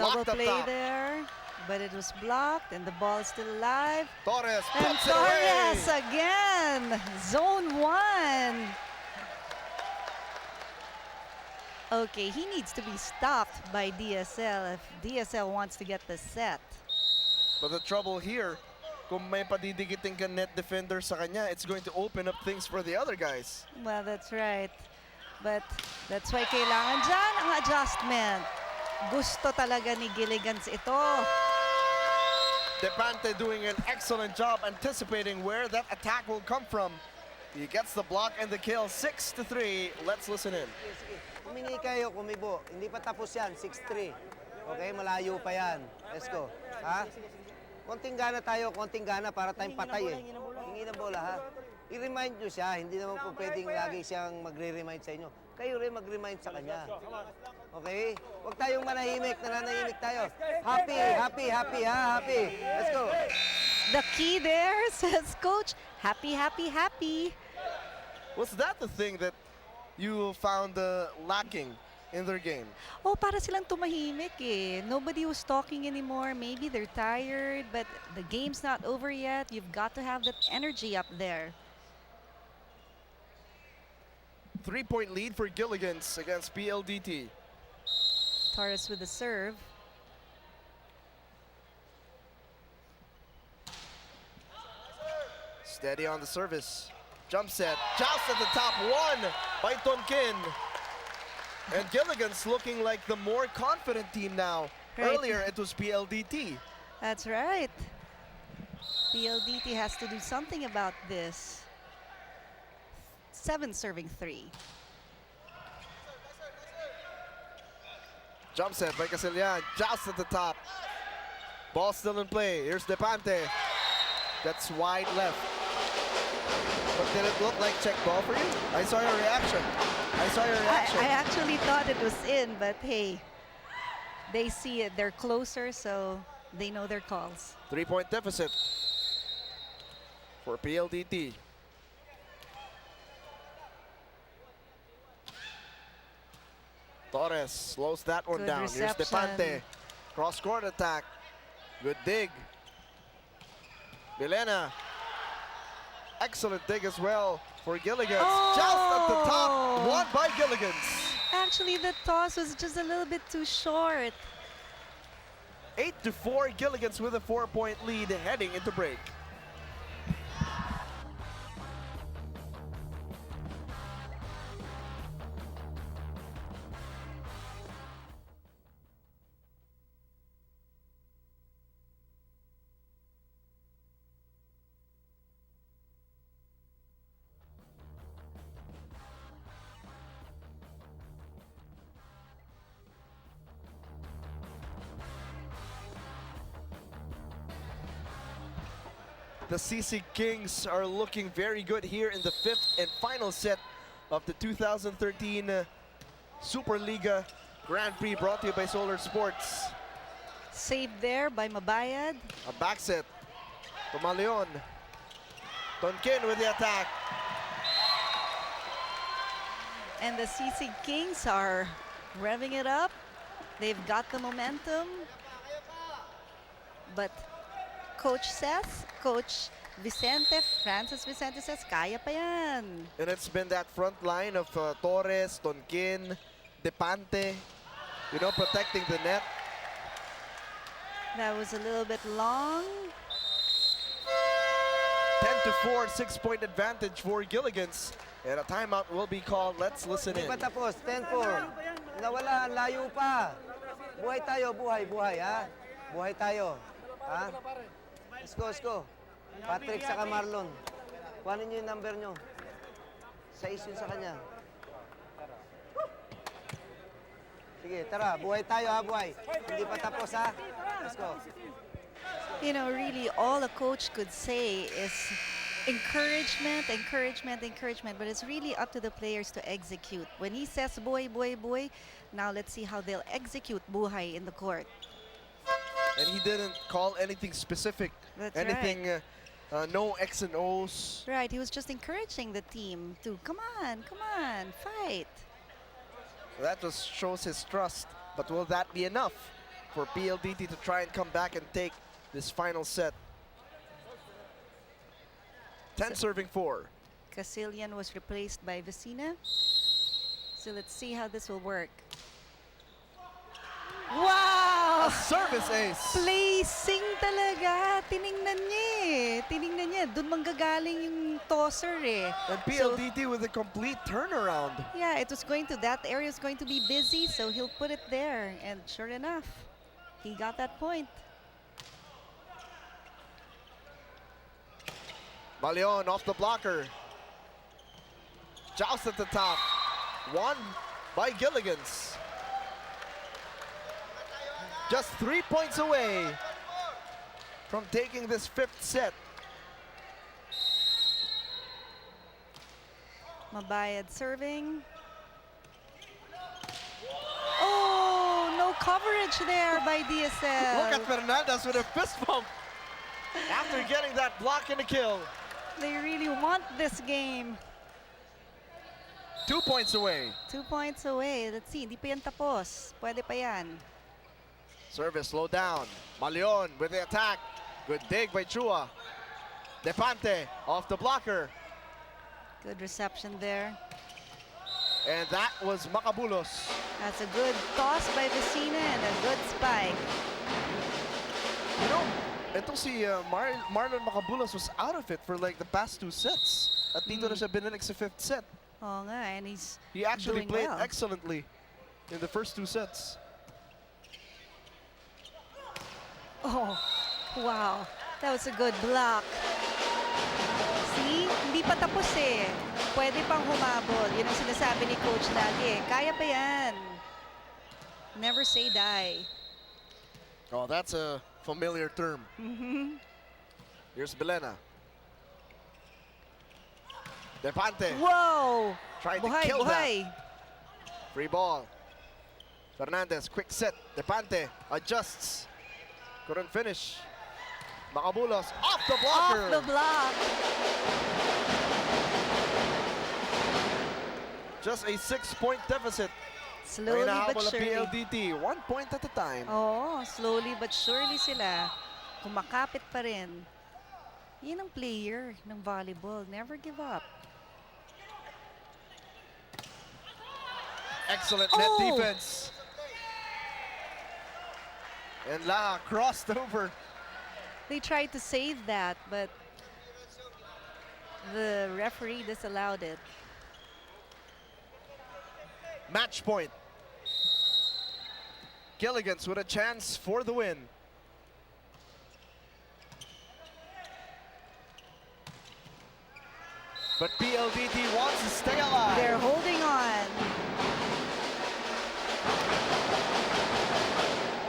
Double Blocked up play top. there, but it was blocked, and the ball is still alive. Torres And puts it away. Torres again, zone 1. Okay, he needs to be stopped by DSL if DSL wants to get the set. But the trouble here, kung may padidikiting ka net defender sa kanya, it's going to open up things for the other guys. Well, that's right. But that's why kailangan dyan ang adjustment. Gusto talaga ni Gilligans ito. Depante doing an excellent job anticipating where that attack will come from. He gets the block and the kill, 6-3. Let's listen in. Sige, humingi kayo, kumibo. Hindi pa tapos yan, 6-3. Okay, malayo pa yan. Let's go. Ha? Konting gana tayo, konting gana para tayong patay eh. Hingi ng bola ha. I-remind nyo siya, hindi naman po pwedeng lagi siyang magre-remind sa inyo. Kayo rin mag-remind sa kanya. Okay? Huwag tayong manahimik, nananahimik tayo. Happy, happy, happy ha, happy. Let's go. The key there, says Coach, happy, happy, happy. Was that the thing that you found lacking in their game. Oh, para silang tumahimik eh. Nobody was talking anymore. Maybe they're tired, but the game's not over yet. You've got to have that energy up there. 3-point lead for Gilligans against PLDT. Torres with the serve. Steady on the service. Jump set. Joust at the top. One by Tonkin. And Gilligan's looking like the more confident team now. Right. Earlier, it was PLDT. That's right. PLDT has to do something about this. 7 serving 3. Jump set by Casillan. Joust at the top. Ball still in play. Here's Depante. That's wide left. But did it look like check ball for you? I saw your reaction. I actually thought it was in, but hey, they see it. They're closer, so they know their calls. 3-point deficit for PLDT. Torres slows that one Good down. Here's reception. Depante. Cross-court attack. Good dig. Milena. Excellent dig as well for Gilligans. Just at the top. One by Gilligans. Actually, the toss was just a little bit too short. 8-4. Gilligans with a 4-point lead heading into break. The Sisig Kings are looking very good here in the 5th and final set of the 2013 Superliga Grand Prix, brought to you by Solar Sports. Saved there by Mabayad. A back set to Maleon. Tonkin with the attack. And the Sisig Kings are revving it up. They've got the momentum. But Coach Francis Vicente says, kaya pa yan. And it's been that front line of Torres, Tonkin, Depante, you know, protecting the net. That was a little bit long. 10-4, 6-point advantage for Gilligans. And a timeout will be called. Let's listen Hindi in. pa tapos, 10-4. Nawala, layo pa. Buhay tayo, buhay, ha? Buhay tayo. Ha? Let's go. Patrick saka Marlon. Kuhanin niyo yung number niyo. 6 yun sa kanya. Sige, tara, buhay tayo ha, buhay. Hindi pa tapos ha. Let's go. You know, really all a coach could say is encouragement, but it's really up to the players to execute. When he says buhay, now let's see how they'll execute buhay in the court. And he didn't call anything specific. That's anything, no X and O's. Right, he was just encouraging the team to come on, fight. That just shows his trust. But will that be enough for PLDT to try and come back and take this final set? 10 serving 4. Casillan was replaced by Vecina. So let's see how this will work. Wow! A service ace. Placing talaga. Tiningnan niya. Doon manggagaling yung tosser eh. And PLDT with a complete turnaround. Yeah, that area is going to be busy, so he'll put it there. And sure enough, he got that point. Maleon off the blocker. Joust at the top. One by Gilligans. Just 3 points away from taking this 5th set. Mabayad serving. Oh, no coverage there by DSL. Look at Fernandez with a fist bump after getting that block and a kill. They really want this game. 2 points away. 2 points away. Let's see, hindi pa yan tapos. Pwede pa yan. Service slow down. Malion with the attack. Good dig by Chua. Depante off the blocker. Good reception there. And that was Macabulos. That's a good toss by Vecina and a good spike. You know, ito si Marlon Macabulos was out of it for like the past 2 sets. At dito na siya bininig sa 5th set. Oo nga, and he's He actually doing played well. excellently in the first 2 sets. Oh, wow. That was a good block. See? Hindi pa tapos eh. Pwede pang humabol. Yun ang sinasabi ni Coach lagi eh. Kaya pa yan. Never say die. Oh, that's a familiar term. Here's Belena. Depante Whoa! trying to Buhay, kill buhay. that. Free ball. Fernandez, quick set. Depante adjusts. Couldn't finish. Macabulos off the blocker. Off the block. Just a 6-point deficit. Slowly but Ang surely. PLDT, 1 point at a time. Oo, slowly but surely sila. Kumakapit pa rin. Yan ang player ng volleyball. Never give up. Excellent net Oh! defense. And Laha crossed over. They tried to save that, but the referee disallowed it. Match point. Gilligan's with a chance for the win. But PLDT wants to stay alive. They're holding on.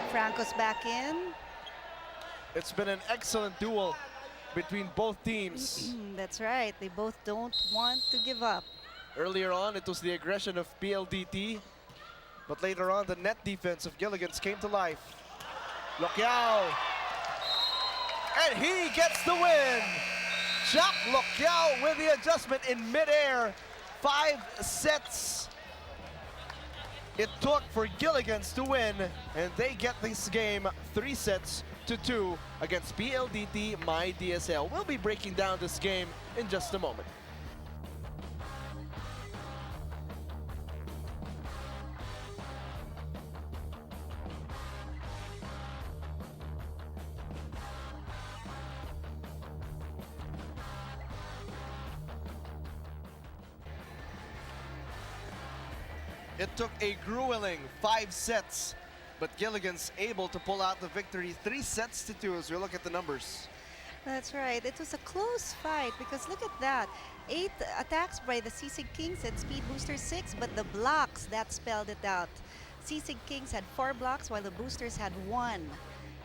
Franco's back in. It's been an excellent duel between both teams. That's right. They both don't want to give up. Earlier on, it was the aggression of PLDT. But later on, the net defense of Gilligan's came to life. Lokyao. And he gets the win. Jack Lokyao with the adjustment in midair. 5 sets it took for Gilligan's to win. And they get this game 3 sets to 2 against PLDT myDSL. We'll be breaking down this game in just a moment. It took a grueling 5 sets, but Gilligan's able to pull out the victory 3 sets to 2 as we look at the numbers. That's right. It was a close fight because look at that. 8 attacks by the Sisig Kings and Speed Boosters 6, but the blocks that spelled it out. Sisig Kings had 4 blocks while the Boosters had 1.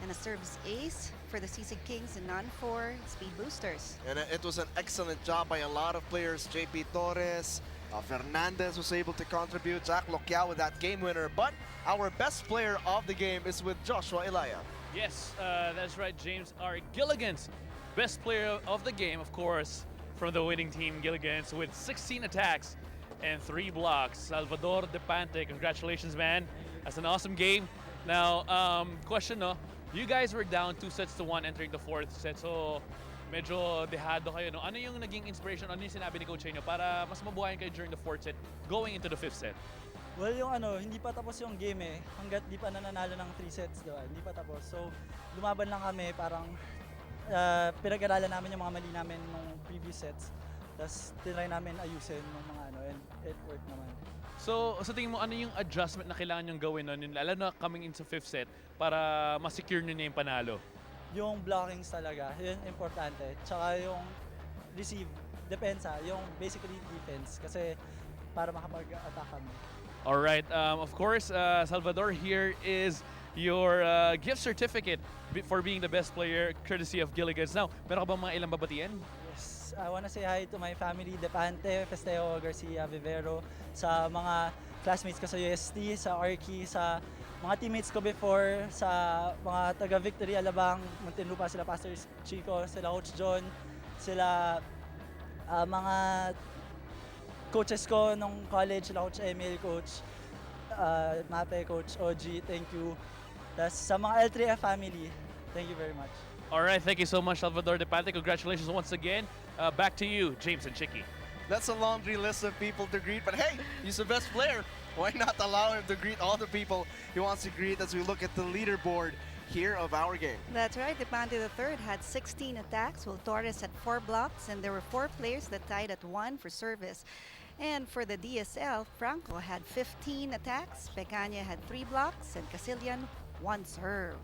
And a service ace for the Sisig Kings and none for Speed Boosters. And it was an excellent job by a lot of players. JP Torres, Fernandez was able to contribute. Jack Lokyao with that game winner. But our best player of the game is with Joshua Ilaya. Yes, that's right, James. Our Gilligan's best player of the game, of course, from the winning team, Gilligan's, with 16 attacks and 3 blocks. Salvador Depante, congratulations, man. That's an awesome game. Now, question, no? You guys were down 2-1 entering the 4th set, so medyo dehado kayo, no? Ano yung naging inspiration, ano yung sinabi ni Coach Enyo para mas mabuhayan kayo during the 4th set, going into the 5th set? Well, yung hindi pa tapos yung game eh. Hanggat di pa nananalo ng 3 sets, diba? Hindi pa tapos. So, lumaban lang kami, parang pinag-aralan namin yung mga mali namin nung previous sets. Tapos, tinry namin ayusin yung mga and it worked naman. So, sa tingin mo, ano yung adjustment na kailangan yung gawin nun, lalo na coming into 5th set, para ma-secure nyo na yung panalo? Yung blockings talaga, yun importante. Tsaka yung receive, depensa, yung basically defense. Kasi para makapag-attack kami. Alright, of course, Salvador, here is your gift certificate for being the best player courtesy of Gilligan's. Now, meron ka bang mga ilang babatian? Yes, I wanna say hi to my family, Depante, Festeo, Garcia, Vivero, sa mga classmates ko sa UST, sa Arki, sa mga teammates ko before, sa mga taga-Victory, Alabang, Muntinlupa, sila Pastor Chico, sila Coach John, sila mga coaches ko nung college, sila Coach Emil, Coach Mape, Coach OG, thank you. Tas sa mga L3F family, thank you very much. All right, thank you so much, Salvador De Pante. Congratulations once again. Back to you, James and Chicky. That's a laundry list of people to greet, but hey, he's the best player. Why not allow him to greet all the people he wants to greet as we look at the leaderboard here of our game? That's right. Depante III had 16 attacks, while Torres had 4 blocks, and there were 4 players that tied at 1 for service. And for the DSL, Franco had 15 attacks, Pecaña had 3 blocks, and Casillan 1 serve.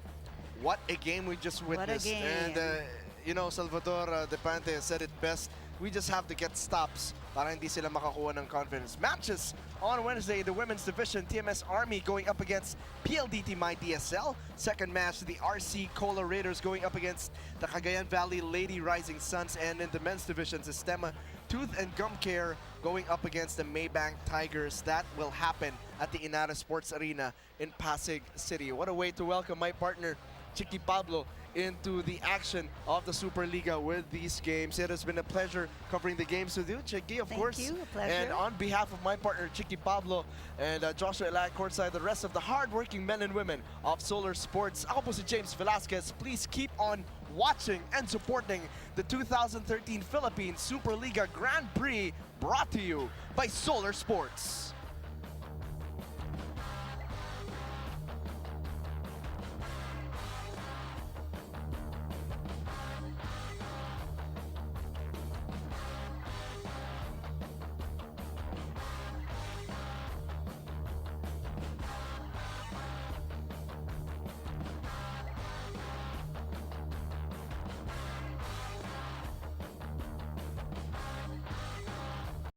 What a game we just witnessed. What a game. And, you know, Salvador De Pante said it best. We just have to get stops para hindi sila makakuha ng confidence. Matches on Wednesday in the women's division. TMS Army going up against PLDT myDSL. Second match, the RC Cola Raiders going up against the Cagayan Valley Lady Rising Suns. And in the men's division, Sistema Tooth and Gum Care going up against the Maybank Tigers. That will happen at the Inara Sports Arena in Pasig City. What a way to welcome my partner, Chicky Pablo, into the action of the Superliga with these games. It has been a pleasure covering the games with you, Chicky, of course. Thank you, a pleasure. And on behalf of my partner, Chicky Pablo, and Joshua Elag courtside, the rest of the hardworking men and women of Solar Sports, ako po si James Velasquez. Please keep on watching and supporting the 2013 Philippines Superliga Grand Prix, brought to you by Solar Sports.